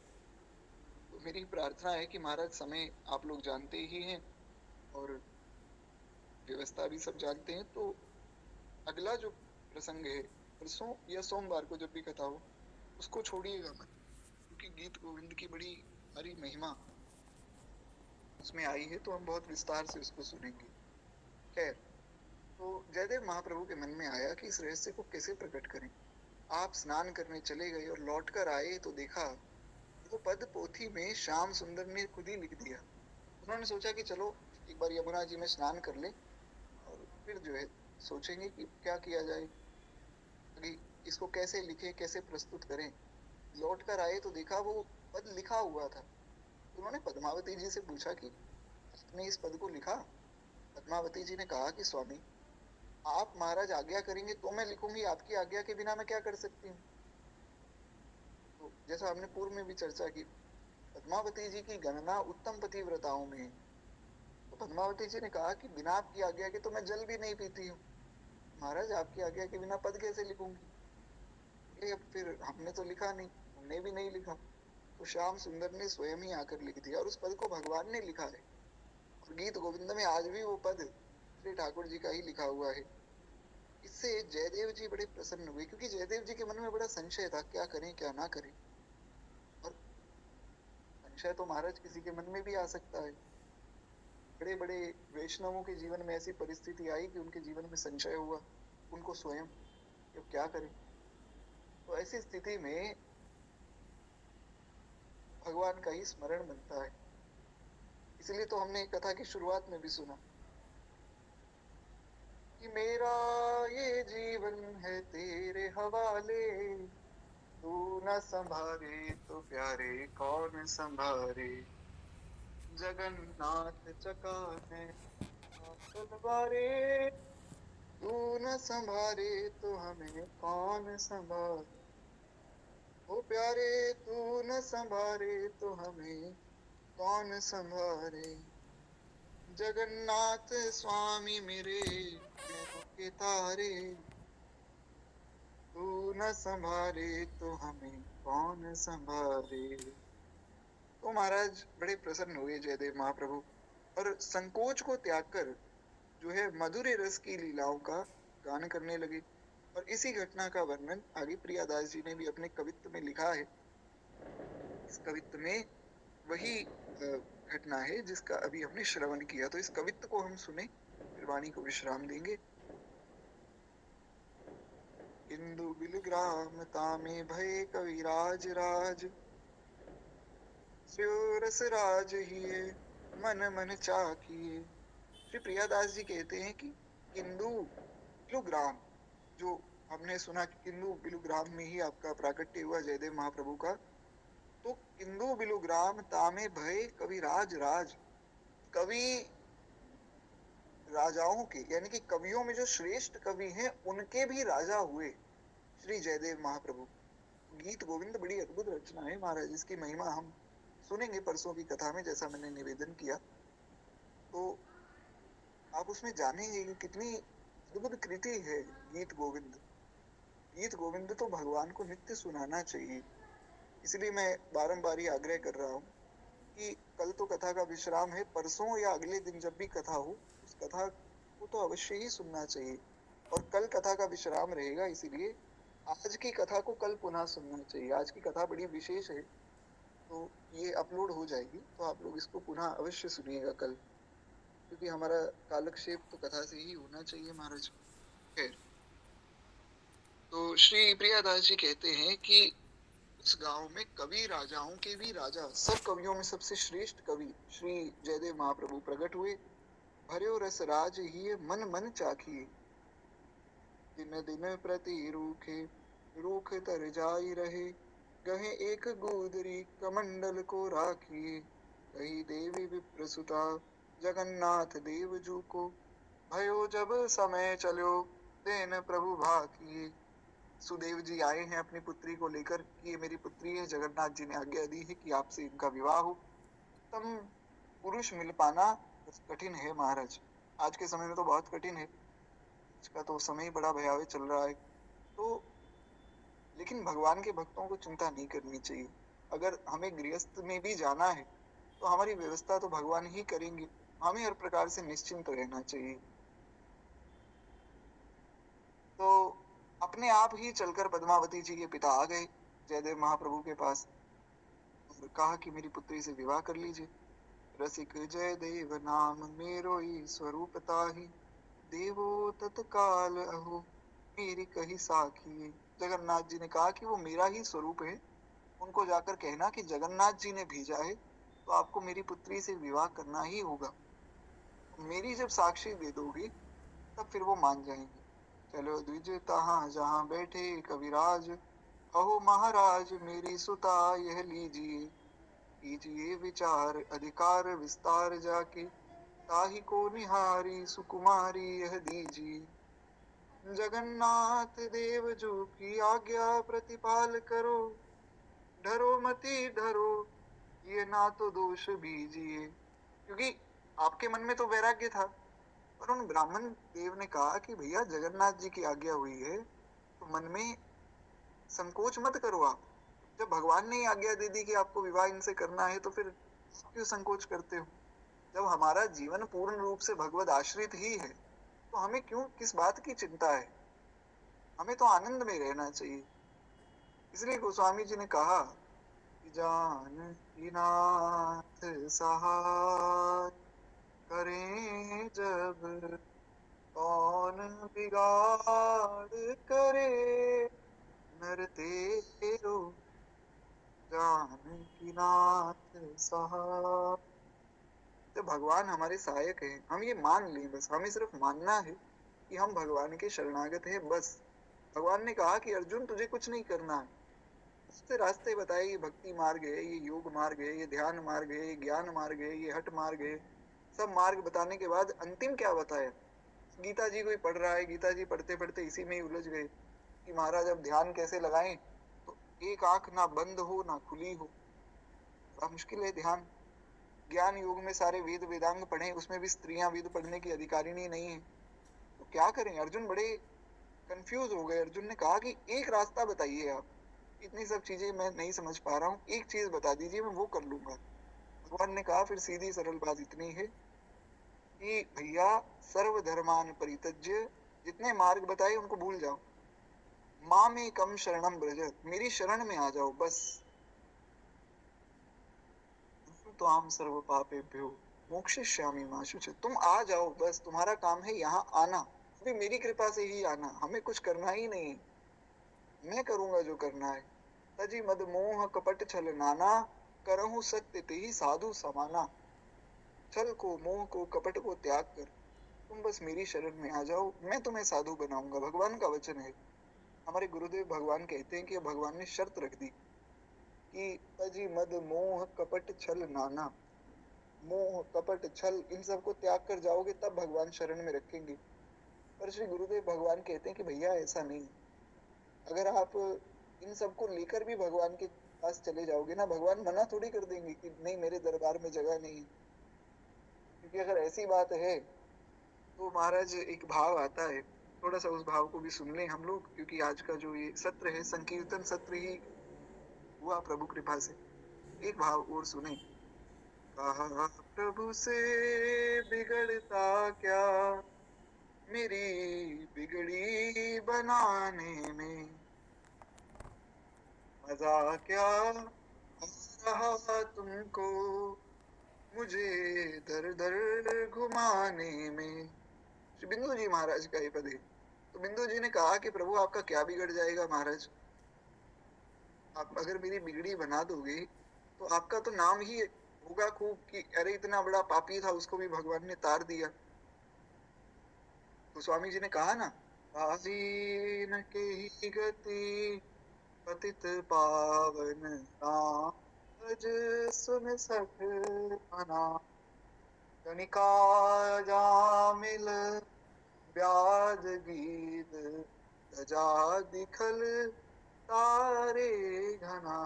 तो मेरी प्रार्थना है कि महाराज समय आप लोग जानते ही हैं और व्यवस्था भी सब जानते हैं, तो अगला जो प्रसंग है परसों या सोमवार को जब भी कथा हो, उसको छोड़िएगा मत, क्योंकि गीत गोविंद की बड़ी हरी महिमा उसमें आई है, तो हम बहुत विस्तार से उसको सुनेंगे। खैर, तो जयदेव महाप्रभु के मन में आया कि इस रहस्य को कैसे प्रकट करें। आप स्नान करने चले गए और लौट कर आए तो देखा वो पद पोथी में श्याम सुंदर ने खुद ही लिख दिया। उन्होंने सोचा कि चलो एक बार यमुना जी में स्नान कर ले और फिर जो है सोचेंगे कि क्या किया जाए, कि इसको कैसे लिखे, कैसे प्रस्तुत करें। लौट कर आए तो देखा वो पद लिखा हुआ था। उन्होंने पद्मावती जी से पूछा कि आपने इस पद को लिखा? पद्मावती जी ने कहा कि स्वामी, आप महाराज आज्ञा करेंगे तो मैं लिखूंगी, आपकी आज्ञा के बिना मैं क्या कर सकती हूँ। तो जैसा हमने पूर्व में भी चर्चा की, पद्मावती जी की गणना उत्तम पतिव्रताओं में है। तो पद्मावती जी ने कहा कि बिना आपकी आज्ञा के तो मैं जल भी नहीं पीती हूँ, महाराज आपकी आज्ञा के बिना पद कैसे लिखूंगी। अब फिर हमने तो लिखा नहीं, हमने भी नहीं लिखा। तो श्याम सुंदर ने स्वयं ही आकर लिख दिया और उस पद को भगवान ने लिखा है। और गीत गोविंद में आज भी वो पद श्री ठाकुर जी का ही लिखा हुआ है। इससे जयदेव जी बड़े प्रसन्न हुए, क्योंकि जयदेव जी के मन में बड़ा संशय था, क्या करें क्या ना करें। और संशय तो महाराज किसी के मन में भी आ सकता है। बड़े बड़े वैष्णवों के जीवन में ऐसी परिस्थिति आई कि उनके जीवन में संशय हुआ उनको स्वयं, कि अब क्या करें। तो ऐसी स्थिति में भगवान का ही स्मरण बनता है। इसलिए तो हमने कथा की शुरुआत में भी सुना कि मेरा ये जीवन है तेरे हवाले, तू न संभारे तो प्यारे कौन संभारे, जगन्नाथ चका है तलवारे, तू न संभारे तो हमें कौन संभारे, ओ प्यारे तू न संभारे तो हमें कौन संभारे, जगन्नाथ स्वामी मेरे नैनों के तारे, तू न संभारे तो हमें कौन संभारे। तो महाराज बड़े प्रसन्न हुए जयदेव महाप्रभु और संकोच को त्याग कर जो है मधुर रस की लीलाओं का गान करने लगे। और इसी घटना का वर्णन आगे प्रियादास जी ने भी अपने कवित्व में लिखा है। इस कवित्व में वही घटना है जिसका अभी हमने श्रवण किया। तो इस कवित्व को हम सुने, फिर वाणी को विश्राम देंगे। इंदु बिलग्राम तामे भय कविराज राज, रस राज हिये मन मन चाखिए। श्री प्रियादास जी कहते हैं कि किंदु बिलुग्राम, जो हमने सुना कि किंदु बिलुग्राम में ही आपका प्राकट्य हुआ जयदेव महाप्रभु का, तो किंदु बिलुग्राम तामे भय कविराज राज, कवि राजाओं के यानी कि कवियों में जो श्रेष्ठ कवि हैं उनके भी राजा हुए श्री जयदेव महाप्रभु। गीत गोविंद बड़ी अद्भुत रचना है महाराज, इसकी महिमा हम सुनेंगे परसों की कथा में, जैसा मैंने निवेदन किया। तो आप उसमें जानेंगे कि कितनी अद्भुत कृति है गीत गोविंद। गीत गोविंद तो भगवान को नित्य सुनाना चाहिए। इसलिए मैं बारंबार ही आग्रह कर रहा हूँ कि कल तो कथा का विश्राम है, परसों या अगले दिन जब भी कथा हो उस कथा को तो अवश्य ही सुनना चाहिए। और कल कथा का विश्राम रहेगा, इसीलिए आज की कथा को कल पुनः सुनना चाहिए। आज की कथा बड़ी विशेष है, तो ये अपलोड हो जाएगी, तो आप लोग इसको पुनः अवश्य सुनिएगा कल, क्योंकि हमारा कालक्षेप तो कथा से ही होना चाहिए महाराज। खैर, तो श्री प्रियादास जी कहते हैं कि उस गांव में कवि राजाओं के भी राजा, सब कवियों में सबसे श्रेष्ठ कवि श्री जयदेव महाप्रभु प्रकट हुए। भर्यो रस राज ही मन मन चाखिए, दिन दिन प्रति रूखे रूख तर जाई रहे, गहे एक गोदरी कमंडल को राखिए, कही देवी विप्रसुता जगन्नाथ देव जू को, भयो जब समय चलो देन प्रभु भाकिए। सुदेव जी आए हैं अपनी पुत्री को लेकर कि ये मेरी पुत्री है, जगन्नाथ जी ने आज्ञा दी है कि आपसे इनका विवाह हो। तम पुरुष मिल पाना कठिन है महाराज, आज के समय में तो बहुत कठिन है, इसका तो समय बड़ा भयावह चल रहा है। तो लेकिन भगवान के भक्तों को चिंता नहीं करनी चाहिए। अगर हमें गृहस्थ में भी जाना है तो हमारी व्यवस्था तो भगवान ही करेंगे, हमें हर प्रकार से निश्चिंत रहना चाहिए। तो अपने आप ही चलकर पद्मावती जी के पिता आ गए जयदेव महाप्रभु के पास और कहा कि मेरी पुत्री से विवाह कर लीजिए। रसिक जयदेव नाम मेरो ही स्वरूप ताहि, देवो तत्काल अहो मेरी कही साखी। जगन्नाथ जी ने कहा कि वो मेरा ही स्वरूप है, उनको जाकर कहना कि जगन्नाथ जी ने भेजा है तो आपको मेरी पुत्री से विवाह करना ही होगा। मेरी जब साक्षी दे दोगी तब फिर वो मान जाएंगे। चलो द्विज तहाँ जहाँ बैठे कविराज, अहो महाराज मेरी सुता यह लीजिए। कीजिए विचार अधिकार विस्तार जाके, ताहि को निहारी सुकुमारी यह दीजिए। जगन्नाथ देव जो की आज्ञा प्रतिपाल करो, डरो मती डरो ये ना तो दोष बीजिए। क्योंकि आपके मन में तो वैराग्य था, पर उन ब्राह्मण देव ने कहा कि भैया जगन्नाथ जी की आज्ञा हुई है तो मन में संकोच मत करो आप। जब भगवान ने ही आज्ञा दे दी कि आपको विवाह इनसे करना है तो फिर आप क्यों संकोच करते हो। जब हमारा जीवन पूर्ण रूप से भगवत आश्रित ही है तो हमें क्यों किस बात की चिंता है। हमें तो आनंद में रहना चाहिए। इसलिए गोस्वामी जी ने कहा कि जानकी नाथ सहाय करें जब कौन बिगाड़ करे। नर तेरो जानकी नाथ सहाय। तो भगवान हमारे सहायक हैं, हम ये मान लें, बस हमें सिर्फ मानना है कि हम भगवान के शरणागत हैं बस। भगवान ने कहा कि अर्जुन तुझे कुछ नहीं करना है, उससे रास्ते बताए, ये भक्ति मार्ग है, ये योग मार्ग है, ये ध्यान मार्ग है, ये ज्ञान मार्ग है, ये हठ मार्ग है। सब मार्ग बताने के बाद अंतिम क्या बताया। गीता जी कोई पढ़ रहा है, गीता जी पढ़ते पढ़ते इसी में ही उलझ गए कि महाराज अब ध्यान कैसे लगाएं। तो एक आंख ना बंद हो ना खुली हो, बड़ा मुश्किल है ध्यान। ज्ञान योग में सारे वेद वेदांग पढ़े, उसमें भी स्त्रियां वेद पढ़ने की अधिकारिणी नहीं है, तो क्या करें। अर्जुन बड़े कंफ्यूज हो गए। अर्जुन ने कहा कि एक रास्ता बताइए आप, इतनी सब चीजें मैं नहीं समझ पा रहा हूँ, एक चीज बता दीजिए मैं वो कर लूंगा। भगवान ने कहा फिर सीधी सरल बात इतनी है कि भैया सर्व धर्मान परित्यज्य, जितने मार्ग बताए उनको भूल जाओ। माँ में कम शरणम ब्रज, मेरी शरण में आ जाओ बस। तो आम सर्व पापेभ्यो मोक्षयिष्यामि मा शुच, तुम आ जाओ बस, तुम्हारा काम है यहाँ आना। अभी मेरी कृपा से ही आना, हमें कुछ करना ही नहीं है, मैं करूंगा जो करना है। तजी मद मोह कपट छल नाना, करहु सत्य ते ही साधु समाना। छल को मोह को कपट को त्याग कर तुम बस मेरी शरण में आ जाओ, मैं तुम्हें साधु बनाऊंगा। भगवान का वचन है। हमारे गुरुदेव भगवान कहते हैं कि भगवान ने शर्त रख दी कि तजी मद मोह कपट छल नाना, मोह कपट छल इन सबको त्याग कर जाओगे तब भगवान शरण में रखेंगे। पर श्री गुरुदेव भगवान कहते हैं कि भैया ऐसा नहीं। अगर आप इन सबको लेकर भी भगवान के पास चले जाओगे ना, भगवान मना थोड़ी कर देंगे कि नहीं मेरे दरबार में जगह नहीं है। क्योंकि अगर ऐसी बात है तो महाराज एक भाव आता है, थोड़ा सा उस भाव को भी सुन लें हम लोग, क्योंकि आज का जो ये सत्र है संकीर्तन सत्र ही हुआ प्रभु कृपा से। एक भाव और सुने। कहा प्रभु से बिगड़ता क्या मेरी बिगड़ी बनाने में, मजा क्या आ रहा तुमको मुझे दर दर घुमाने में। श्री बिंदु जी महाराज का ये पद है। तो बिंदु जी ने कहा कि प्रभु आपका क्या बिगड़ जाएगा महाराज, आप अगर मेरी बिगड़ी बना दोगे तो आपका तो नाम ही होगा खूब कि अरे इतना बड़ा पापी था उसको भी भगवान ने तार दिया। तो स्वामी जी ने कहा ना, पासीन के ही गति पतित पावन राम, भज सुन सठ मना। गणिका जामिल ब्याज गीत गजा दिखल तारे घना।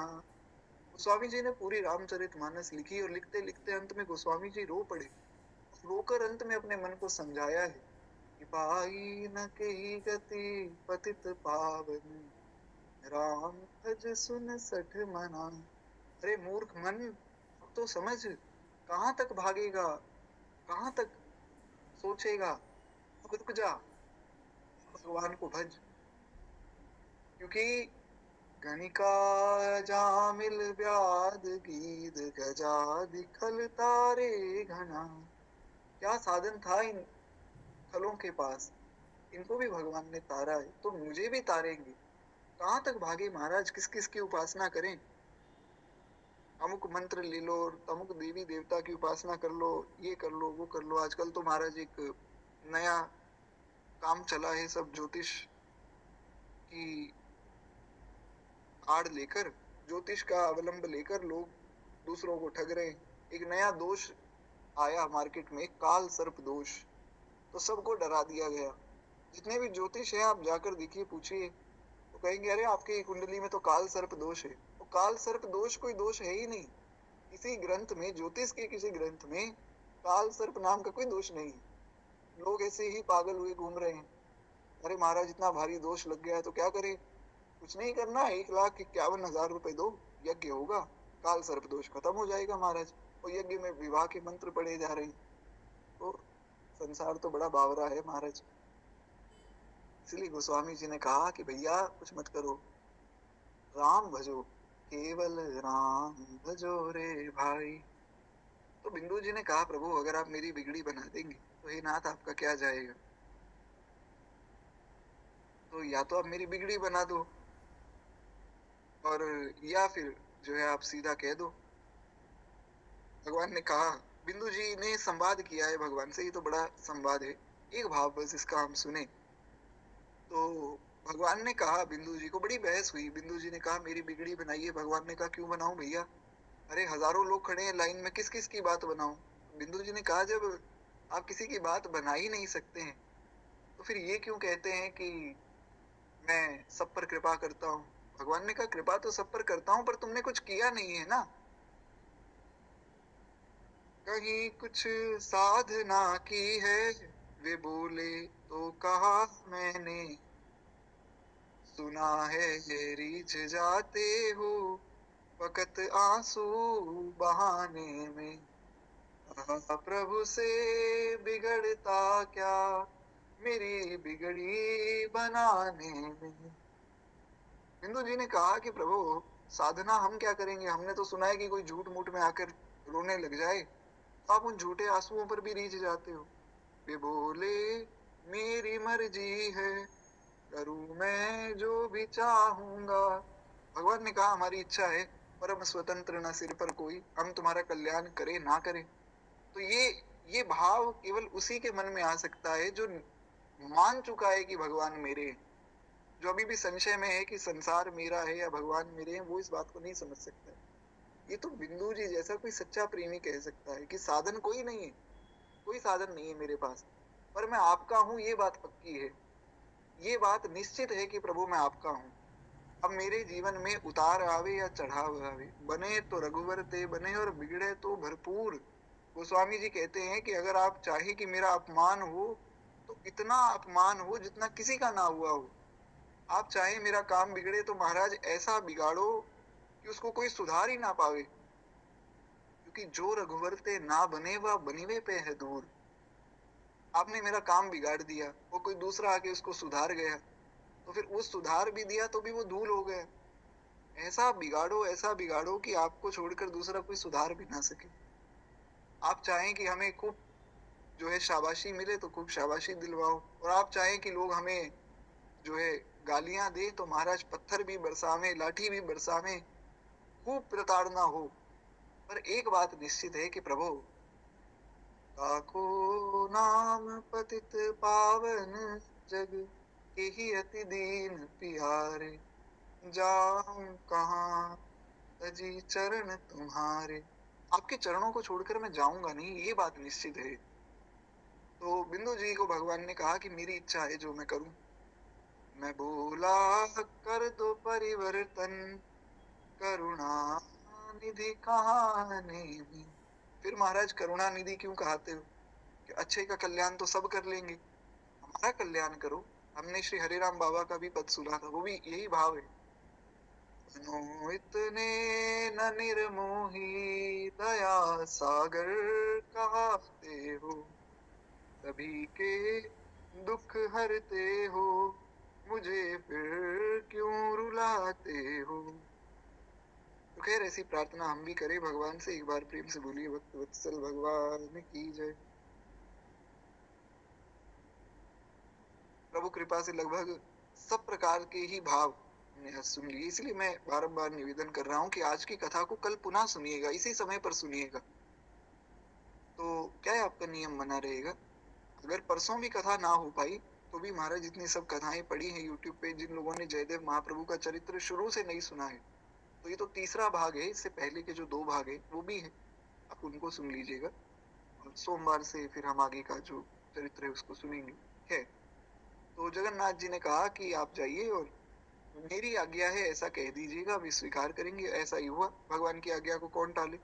गोस्वामी जी ने पूरी रामचरितमानस लिखी और लिखते लिखते अंत में गोस्वामी जी रो पड़े। रोकर अंत में अपने मन को समझाया है कि पाई न कही गति पतित पावन राम, भज सुन सठ मना। अरे मूर्ख मन, अब तो समझ, कहाँ तक भागेगा, कहाँ तक सोचेगा। अब रुक जा, भगवान को भज। क्योंकि गणिका जामिल ब्याद गीत गजा दिखल तारे घना। क्या साधन था इन खलों के पास, इनको भी भगवान ने तारा है तो मुझे भी तारेंगे। कहाँ तक भागे महाराज, किस किस की उपासना करें? अमुक मंत्र ले लो और अमुक देवी देवता की उपासना कर लो, ये कर लो वो कर लो। आजकल तो महाराज एक नया काम चला है, सब ज्योतिष की आड़ लेकर, ज्योतिष का अवलंब लेकर लोग दूसरों को ठग रहे हैं। एक नया दोष आया मार्केट में, काल सर्प दोष, तो सबको डरा दिया गया। जितने भी ज्योतिष हैं आप जाकर देखिए, पूछिए, तो कहेंगे अरे आपकी कुंडली में तो काल सर्प दोष है। तो काल सर्प दोष कोई दोष है ही नहीं। किसी ग्रंथ में, ज्योतिष के किसी ग्रंथ में काल सर्प नाम का कोई दोष नहीं है। लोग ऐसे ही पागल हुए घूम रहे हैं। अरे महाराज इतना भारी दोष लग गया है तो क्या करें? कुछ नहीं करना, 1,51,000 रुपए दो, यज्ञ होगा, काल सर्प दोष खत्म हो जाएगा महाराज। और यज्ञ में विवाह के मंत्र पढ़े जा रहे हैं। तो संसार तो बड़ा बावरा है महाराज। इसलिए गोस्वामी जी ने कहा कि भैया कुछ मत करो, राम भजो, केवल राम भजो रे भाई। तो बिंदु जी ने कहा प्रभु अगर आप मेरी बिगड़ी बना देंगे तो हे नाथ आपका क्या जाएगा? तो या तो आप मेरी बिगड़ी बना दो, और या फिर जो है आप सीधा कह दो। भगवान ने कहा, बिंदु जी ने संवाद किया है भगवान से, ये तो बड़ा संवाद है, एक भाव बस इसका हम सुने। तो भगवान ने कहा बिंदु जी को, बड़ी बहस हुई, बिंदु जी ने कहा मेरी बिगड़ी बनाइए। भगवान ने कहा क्यों बनाऊं भैया, अरे हजारों लोग खड़े हैं लाइन में, किस किस की बात बनाऊं? बिंदु जी ने कहा जब आप किसी की बात बना ही नहीं सकते हैं तो फिर ये क्यों कहते हैं कि मैं सब पर कृपा करता हूँ? भगवान ने कहा कृपा तो सब पर करता हूँ पर तुमने कुछ किया नहीं है ना। कहीं कुछ साधना की है, वे बोले तो कहा मैंने, सुना है ये रीझ जाते हो वक़्त आंसू बहाने में। कहा प्रभु से बिगड़ता क्या, मेरी बिगड़ी बनाने में। बिंदु जी ने कहा कि प्रभु साधना हम क्या करेंगे, हमने तो सुना है कि कोई झूठ मूठ में आकर रोने लग जाए तो आप उन झूठे आंसुओं पर भी रीझ जाते हो। वे बोले मेरी मर्जी है, करूं मैं जो भी चाहूंगा। भगवान ने कहा हमारी इच्छा है, परम स्वतंत्र न सिर पर कोई, हम तुम्हारा कल्याण करे ना करे। तो ये भाव केवल उसी के मन में आ सकता है जो मान चुका है कि भगवान मेरे हैं। जो अभी भी संशय में है कि संसार मेरा है या भगवान मेरे हैं, वो इस बात को नहीं समझ सकता है। ये तो बिंदु जी जैसा कोई सच्चा प्रेमी कह सकता है कि साधन कोई नहीं है, कोई साधन नहीं है मेरे पास, पर मैं आपका हूं, ये बात पक्की है। ये बात निश्चित है कि प्रभु मैं आपका हूं। अब मेरे जीवन में उतार आवे या चढ़ाव आवे, बने तो रघुवर ते बने और बिगड़े तो भरपूर। गोस्वामी जी कहते हैं कि अगर आप चाहे कि मेरा अपमान हो तो इतना अपमान हो जितना किसी का ना हुआ हो। आप चाहे मेरा काम बिगड़े तो महाराज ऐसा बिगाड़ो कि उसको कोई सुधार ही ना पावे, क्योंकि जो रघुवर ते ना बने वह बनिवे पे है दूर। आपने मेरा काम बिगाड़ दिया, वो कोई दूसरा आके उसको सुधार गया तो फिर वो सुधार भी दिया तो भी वो धूल हो गया। ऐसा बिगाड़ो कि आपको छोड़कर दूसरा कोई सुधार भी ना सके। आप चाहें कि हमें खूब जो है शाबाशी मिले तो खूब शाबाशी दिलवाओ, और आप चाहें कि लोग हमें जो है गालियां दे तो महाराज पत्थर भी बरसावे, लाठी भी बरसावे, खूब प्रताड़ना हो। पर एक बात निश्चित है कि प्रभु लाखो नाम पतित पावन जग, के ही अति दीन प्यारे, जाऊं कहाँ तजी चरण तुम्हारे। आपके चरणों को छोड़कर मैं जाऊंगा नहीं, ये बात निश्चित है। तो बिंदु जी को भगवान ने कहा कि मेरी इच्छा है जो मैं करूं। मैं बोला कर दो परिवर्तन, करुणा निधि कहानी में। फिर महाराज करुणा निधि क्यों कहते हो? कि अच्छे का कल्याण तो सब कर लेंगे, हमारा कल्याण करो। हमने श्री हरिराम बाबा का भी पद सुना था, वो भी यही भाव है। बनो इतने न निर्मोही, दया सागर कहते हो, सभी के दुख हरते हो, मुझे फिर क्यों रुलाते हो। तो खैर ऐसी प्रार्थना हम भी करें भगवान से। एक बार प्रेम से बोलिए भक्त वत्सल भगवान की जय। कृपा से लगभग सब प्रकार के ही भाव हमने आज सुन लिए। इसलिए मैं बारंबार निवेदन कर रहा हूँ कि आज की कथा को कल पुनः सुनिएगा, इसी समय पर सुनिएगा। तो क्या है, आपका नियम बना रहेगा। अगर परसों भी कथा ना हो पाई तो भी महाराज जितनी सब कथाएं पड़ी हैं यूट्यूब पे, जिन लोगों ने जयदेव महाप्रभु का चरित्र शुरू से नहीं सुना है, तो ये तो तीसरा भाग है, इससे पहले के जो 2 भाग है वो भी है, आप उनको सुन लीजिएगा। और सोमवार से फिर हम आगे का जो चरित्र है उसको सुनेंगे। है, तो जगन्नाथ जी ने कहा कि आप जाइए और मेरी आज्ञा है ऐसा कह दीजिएगा, वे स्वीकार करेंगे। ऐसा ही हुआ, भगवान की आज्ञा को कौन टाले।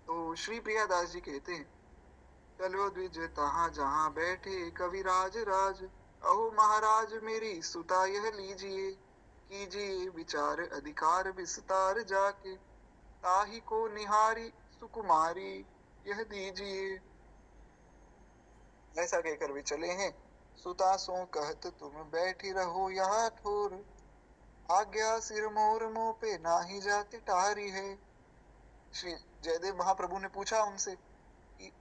तो श्री प्रियादास जी कहते हैं, चलो द्विज तहाँ जहाँ बैठे कविराज राज, अहो महाराज मेरी सुता यह लीजिए, कीजिए विचार अधिकार विस्तार जाके, ताही को निहारी सुकुमारी यह दीजिए। ऐसा कहकर वे चले हैं। सुता सो कहत तुम बैठी रहो यहाँ ठोर, आज्ञा सिर मोर मुंह पे नाही जाती टारी है। श्री जयदेव महाप्रभु ने पूछा उनसे कि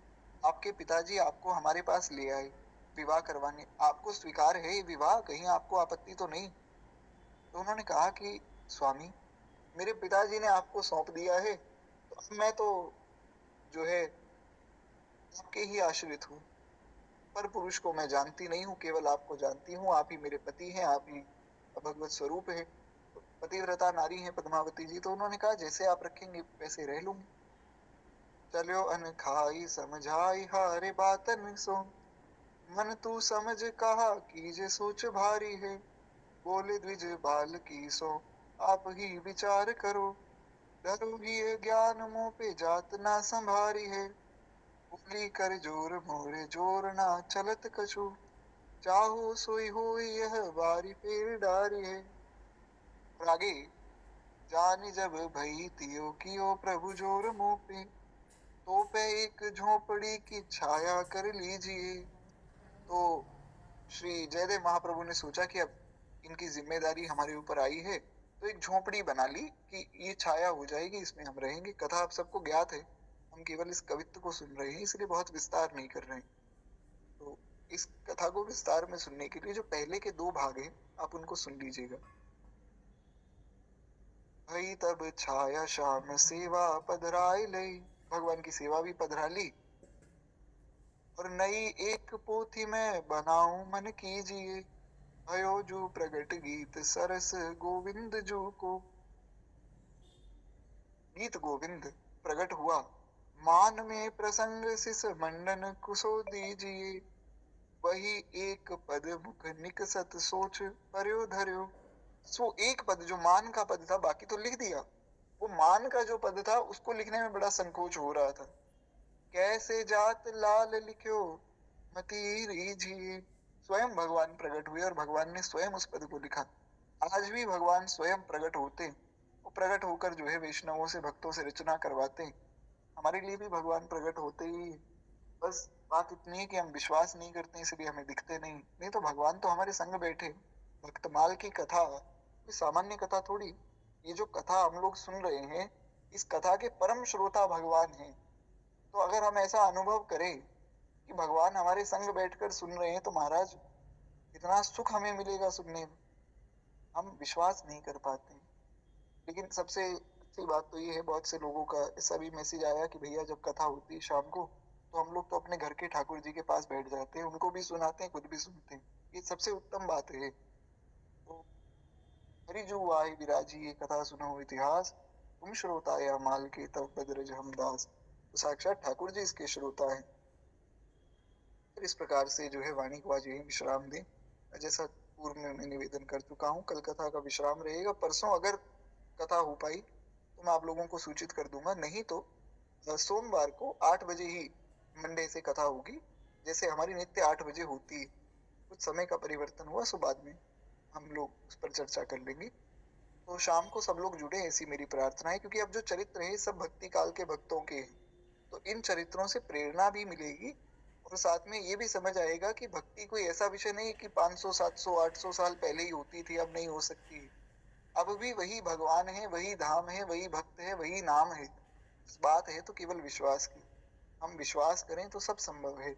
आपके पिताजी आपको हमारे पास ले आए विवाह करवाने, आपको स्वीकार है ये विवाह, कहीं आपको आपत्ति तो नहीं। तो उन्होंने कहा कि स्वामी, मेरे पिताजी ने आपको सौंप दिया है, तो अब मैं तो जो है आपके ही आश्रित हूँ। पर पुरुष को मैं जानती नहीं हूँ, केवल आपको जानती हूँ, आप ही मेरे पति हैं, आप ही भगवत स्वरूप है। तो पतिव्रता नारी है पद्मावती जी। तो उन्होंने कहा जैसे आप रखेंगे वैसे रह लूंगी। चलो अन खाई समझाई हारे बातन सो, मन तू समझ कहा कीजे सोच भारी है, बोले द्विज बाल की सो आप ही विचार करो, डरो ही ज्ञान मुंह पे जात ना संभारी है, बोली कर जोर मोरे जोर ना चलत कछु, चाहो सोई हो यह बारी फेर डारी है। और आगे, जानी जब भई तियो कियो प्रभु जोर मुंह पे, तो पे एक झोपड़ी की छाया कर लीजिए। तो श्री जयदेव महाप्रभु ने सोचा कि अब इनकी जिम्मेदारी हमारे ऊपर आई है, तो एक झोपड़ी बना ली कि ये छाया हो जाएगी, इसमें हम रहेंगे। कथा आप सबको ज्ञात है, हम केवल इस कवित्व को सुन रहे हैं, इसलिए बहुत विस्तार नहीं कर रहे हैं। तो इस कथा को विस्तार में सुनने के लिए जो पहले के 2 भाग हैं आप उनको सुन लीजिएगा। भई तब छाया श्याम सेवा पधराई लई, भगवान की सेवा भी पधरा ली। और नई एक पोथी में बनाऊं मन कीजिए, भयो जो प्रगट गीत सरस गोविंद जो को, गीत गोविंद प्रकट हुआ, मान में प्रसंग सिस मंडन कुसो दीजिए, वही एक पद मुख निकसत सोच पर्यो धर्यो। सो एक पद जो मान का पद था, बाकी तो लिख दिया, वो मान का जो पद था उसको लिखने में बड़ा संकोच हो रहा था। कैसे जात लाल लिख्यो मती रीझिए, स्वयं भगवान प्रकट हुए और भगवान ने स्वयं उस पद को लिखा। आज भी भगवान स्वयं प्रकट होते, वो प्रकट होकर जो है वैष्णवों से भक्तों से रचना करवाते। हमारे लिए भी भगवान प्रकट होते ही, बस बात इतनी है कि हम विश्वास नहीं करते इसलिए हमें दिखते नहीं, नहीं तो भगवान तो हमारे संग बैठे। भक्तमाल की कथा कोई सामान्य कथा थोड़ी, ये जो कथा हम लोग सुन रहे हैं, इस कथा के परम श्रोता भगवान हैं। तो अगर हम ऐसा अनुभव करें कि भगवान हमारे संग बैठकर सुन रहे हैं, तो महाराज इतना सुख हमें मिलेगा सुनने में, हम विश्वास नहीं कर पाते। लेकिन सबसे अच्छी बात तो ये है, बहुत से लोगों का ऐसा भी मैसेज आया कि भैया जब कथा होती है शाम को, तो हम लोग तो अपने घर के ठाकुर जी के पास बैठ जाते हैं, उनको भी सुनाते हैं, खुद भी सुनते हैं। ये सबसे उत्तम बात है। तो हरिजू आए विराजी ये कथा सुनो इतिहास, तुम श्रोता या माल के तब बदरज हम दास। तो साक्षात ठाकुर जी इसके श्रोता हैं। फिर इस प्रकार से जो है वाणी को आज यही विश्राम दें। जैसा पूर्व में मैं निवेदन कर चुका हूँ, कल कथा का विश्राम रहेगा। परसों अगर कथा हो पाई तो मैं आप लोगों को सूचित कर दूंगा, नहीं तो सोमवार को 8 बजे ही मंडे से कथा होगी, जैसे हमारी नित्य 8 बजे होती है। कुछ समय का परिवर्तन हुआ, सो बाद में हम लोग उस पर चर्चा कर लेंगे। तो शाम को सब लोग जुड़े, ऐसी मेरी प्रार्थना है, क्योंकि अब जो चरित्र है सब भक्ति काल के भक्तों के हैं, तो इन चरित्रों से प्रेरणा भी मिलेगी और साथ में ये भी समझ आएगा कि भक्ति कोई ऐसा विषय नहीं कि 500 700 800 साल पहले ही होती थी, अब नहीं हो सकती। अब भी वही भगवान है, वही धाम है, वही भक्त है, वही नाम है। इस बात है तो केवल विश्वास की, हम विश्वास करें तो सब संभव है।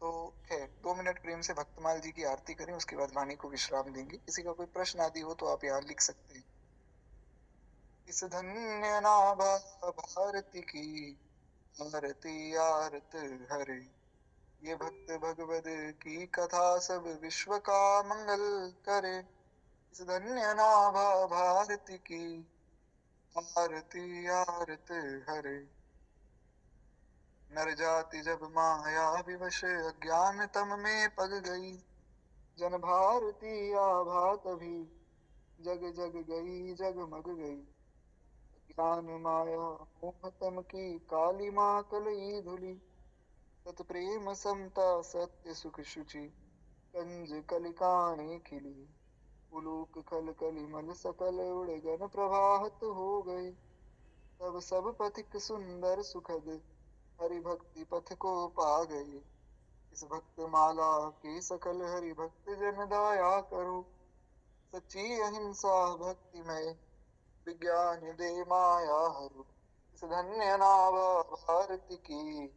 तो खैर 2 मिनट प्रेम से भक्तमाल जी की आरती करें, उसके बाद वाणी को विश्राम देंगे। किसी का कोई प्रश्न आदि हो तो आप यहाँ लिख सकते हैं। इस धन्य नाभा भारती की आरती आरत हरे, ये भक्त भगवद की कथा सब विश्व का मंगल करे। इस धन्य नाभा भारती की आरती आरत हरे, नर जाति जब माया विवश अज्ञान तम में पग गई, जन भारती आभा तभी जग जग गई जगमग गई। ज्ञान माया मोह तम की काली माँ कलई धुली, तत प्रेम समता सत्य सुख शुचि कंज कलिकाणी खिली। उलूक खल कलिमल सकल उड़ गन प्रवाहत हो गए, तब सब पथिक सुंदर सुखद हरि भक्ति पथ को पा गए। इस भक्त माला के सकल हरि भक्त जन दया करो, सच्ची अहिंसा भक्ति में विज्ञान दे माया हरो। इस धन्य नाभ भारती की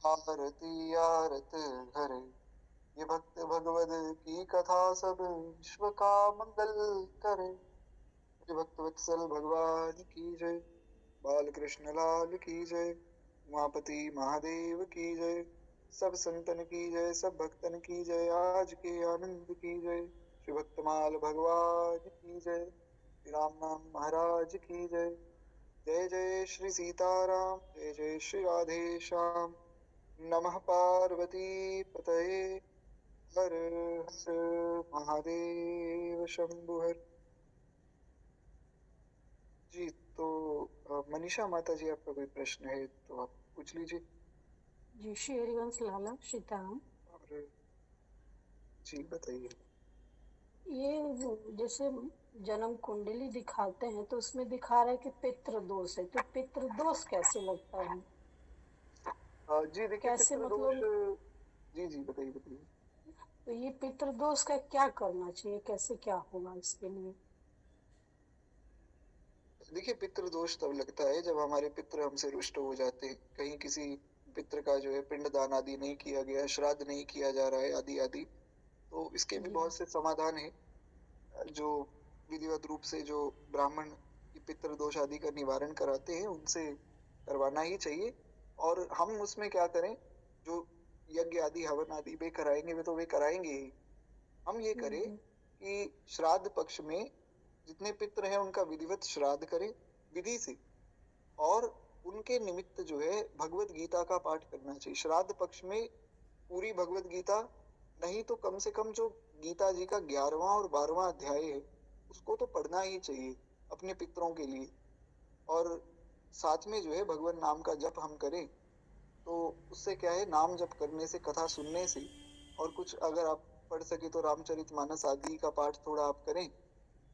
आरती आरत हरे, ये भक्त भगवद की कथा सब विश्व का मंगल करे। ये भक्त वत्सल भगवान की जय। बाल कृष्ण लाल की जय। उमापति महादेव की जय। सब संतन की जय, सब भक्तन की जय, आज के आनंद की जय। श्री भक्तमाल भगवान की जय। श्री राम नाम महाराज की जय। जय जय श्री सीताराम, जय जय श्री राधे श्याम। नमः पार्वती पतये, हर हर महादेव शंभु हर। जी तो मनीषा माता जी, आपका कोई प्रश्न है तो आप पूछ लीजिए। जी श्री हरिवंश लाला सीताराम। और जी बताइए। ये जैसे जन्म कुंडली दिखाते हैं तो उसमें दिखा रहा है कि पितृ दोष है, तो पितृ दोष कैसे लगता है? जी देखिए कैसे पितृदोष। मतलब? जी जी बताइए बताइए। तो ये पितृ दोष का क्या करना चाहिए, कैसे क्या होगा इसके लिए? देखिए पितृदोष तब लगता है जब हमारे पितृ हमसे रुष्ट हो जाते हैं, कहीं किसी पितृ का जो है पिंडदान आदि नहीं किया गया, श्राद्ध नहीं किया जा रहा है आदि आदि। तो इसके भी जी बहुत से समाधान है, जो विधिवत रूप से जो ब्राह्मण की पितृ दोष आदि का निवारण कराते हैं उनसे करवाना ही चाहिए। और हम उसमें क्या करें, जो यज्ञ आदि हवन आदि वे कराएंगे, वे तो वे कराएंगे ही। हम ये करें जी कि श्राद्ध पक्ष में जितने पितृ हैं उनका विधिवत श्राद्ध करें विधि से, और उनके निमित्त जो है भगवत गीता का पाठ करना चाहिए श्राद्ध पक्ष में। पूरी भगवत गीता नहीं तो कम से कम जो गीता जी का 11वां और 12वां अध्याय है उसको तो पढ़ना ही चाहिए अपने पितरों के लिए। और साथ में जो है भगवान नाम का जप हम करें, तो उससे क्या है, नाम जप करने से, कथा सुनने से, और कुछ अगर आप पढ़ सके तो रामचरितमानस आदि का पाठ थोड़ा आप करें,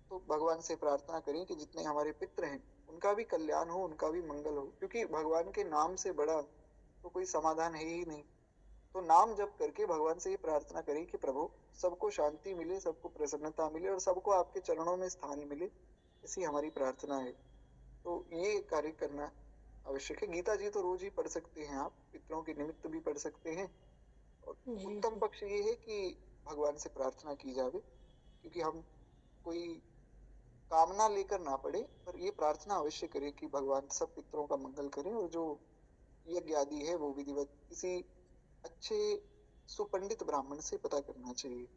तो भगवान से प्रार्थना करें कि जितने हमारे पितृ हैं उनका भी कल्याण हो, उनका भी मंगल हो, क्योंकि भगवान के नाम से बड़ा तो कोई समाधान है ही नहीं। तो नाम जप करके भगवान से ये प्रार्थना करें कि प्रभु सबको शांति मिले, सबको प्रसन्नता मिले और सबको आपके चरणों में स्थान मिले, ऐसी हमारी प्रार्थना है। तो ये कार्य करना आवश्यक है। गीता जी तो रोज ही पढ़ सकते हैं आप, पितरों के निमित्त भी पढ़ सकते हैं। और जी उत्तम जी पक्ष ये है कि भगवान से प्रार्थना की जावे, क्योंकि हम कोई कामना लेकर ना पड़े, पर ये प्रार्थना अवश्य करें कि भगवान सब पितरों का मंगल करें, और जो यज्ञ आदि है वो विधिवत किसी अच्छे सुपंडित ब्राह्मण से पता करना चाहिए।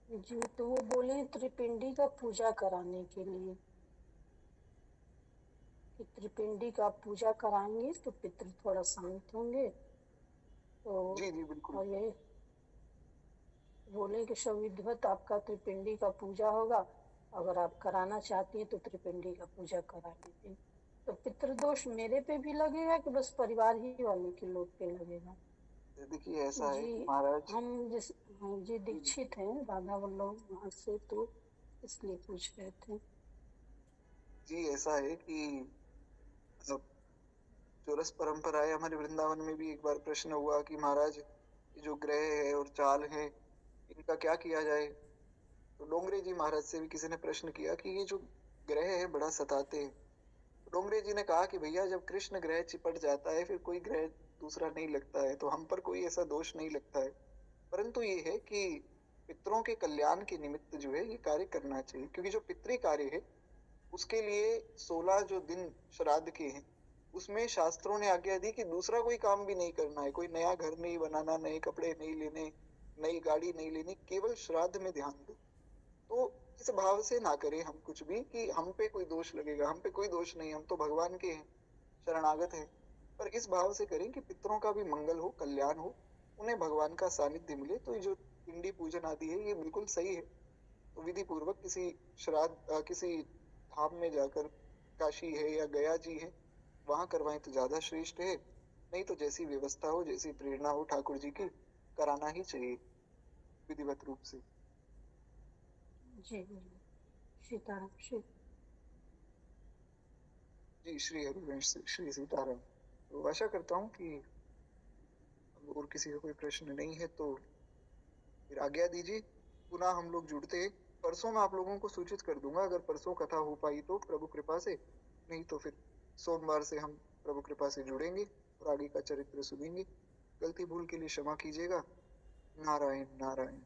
जी। तो वो बोले त्रिपिंडी का पूजा कराने के लिए कि त्रिपिंडी का पूजा कराएंगे तो पितृ थोड़ा शांत होंगे। तो जी जी बिल्कुल। और ये बोले कि सविधिवत आपका त्रिपिंडी का पूजा होगा, अगर आप कराना चाहती हैं तो त्रिपिंडी का पूजा करा लीजिए। तो पितृदोष मेरे पे भी लगेगा कि बस परिवार ही वाले के लोग पे लगेगा? देखिए ऐसा है जी। कि महाराज। हम जिस हम जी जी जी दीक्षित हैं राधा वल्लभ वहां से, तो इसलिए पूछ रहे थे। जी ऐसा है कि अब जो रस परंपरा है हमारे वृंदावन में भी एक बार प्रश्न हुआ कि महाराज ये जो ग्रह है और चाल है इनका क्या किया जाए। तो डोंगरे जी महाराज से भी किसी ने प्रश्न किया कि ये जो ग्रह है बड़ा सताते हैं। तो डोंगरे जी ने कहा कि भैया जब कृष्ण ग्रह चिपट जाता है फिर कोई ग्रह दूसरा नहीं लगता है, तो हम पर कोई ऐसा दोष नहीं लगता है। परंतु ये है कि पितरों के कल्याण के निमित्त जो है ये कार्य करना चाहिए, क्योंकि जो पितृ कार्य है उसके लिए 16 जो दिन श्राद्ध के हैं, उसमें शास्त्रों ने आज्ञा दी कि दूसरा कोई काम भी नहीं करना है, कोई नया घर नहीं बनाना, नए कपड़े नहीं लेने, नई गाड़ी नहीं लेनी, केवल श्राद्ध में ध्यान दो। तो इस भाव से ना करें हम कुछ भी कि हम पे कोई दोष लगेगा, हम पे कोई दोष नहीं, हम तो भगवान के हैं, शरणागत हैं। पर इस भाव से करें कि पितरों का भी मंगल हो, कल्याण हो, उन्हें भगवान का सानिध्य मिले। तो ये जो पिंडी पूजन आदि है ये बिल्कुल सही है। तो विधि पूर्वक किसी किसी धाम में जाकर, काशी है या गया जी है, वहां करवाएं तो ज्यादा श्रेष्ठ है। नहीं तो जैसी व्यवस्था हो, जैसी प्रेरणा हो ठाकुर जी की, कराना ही चाहिए विधिवत रूप से। जी बोलिए। सीताराम श्री। जी, श्री हरिवंश, श्री सीताराम। तो आशा करता हूँ कि अब और किसी का कोई प्रश्न नहीं है, तो फिर आज्ञा दीजिए। पुनः हम लोग जुड़ते हैं। परसों मैं आप लोगों को सूचित कर दूंगा, अगर परसों कथा हो पाई तो प्रभु कृपा से, नहीं तो फिर सोमवार से हम प्रभु कृपा से जुड़ेंगे और आगे का चरित्र सुनेंगे। गलती भूल के लिए क्षमा कीजिएगा। नारायण नारायण।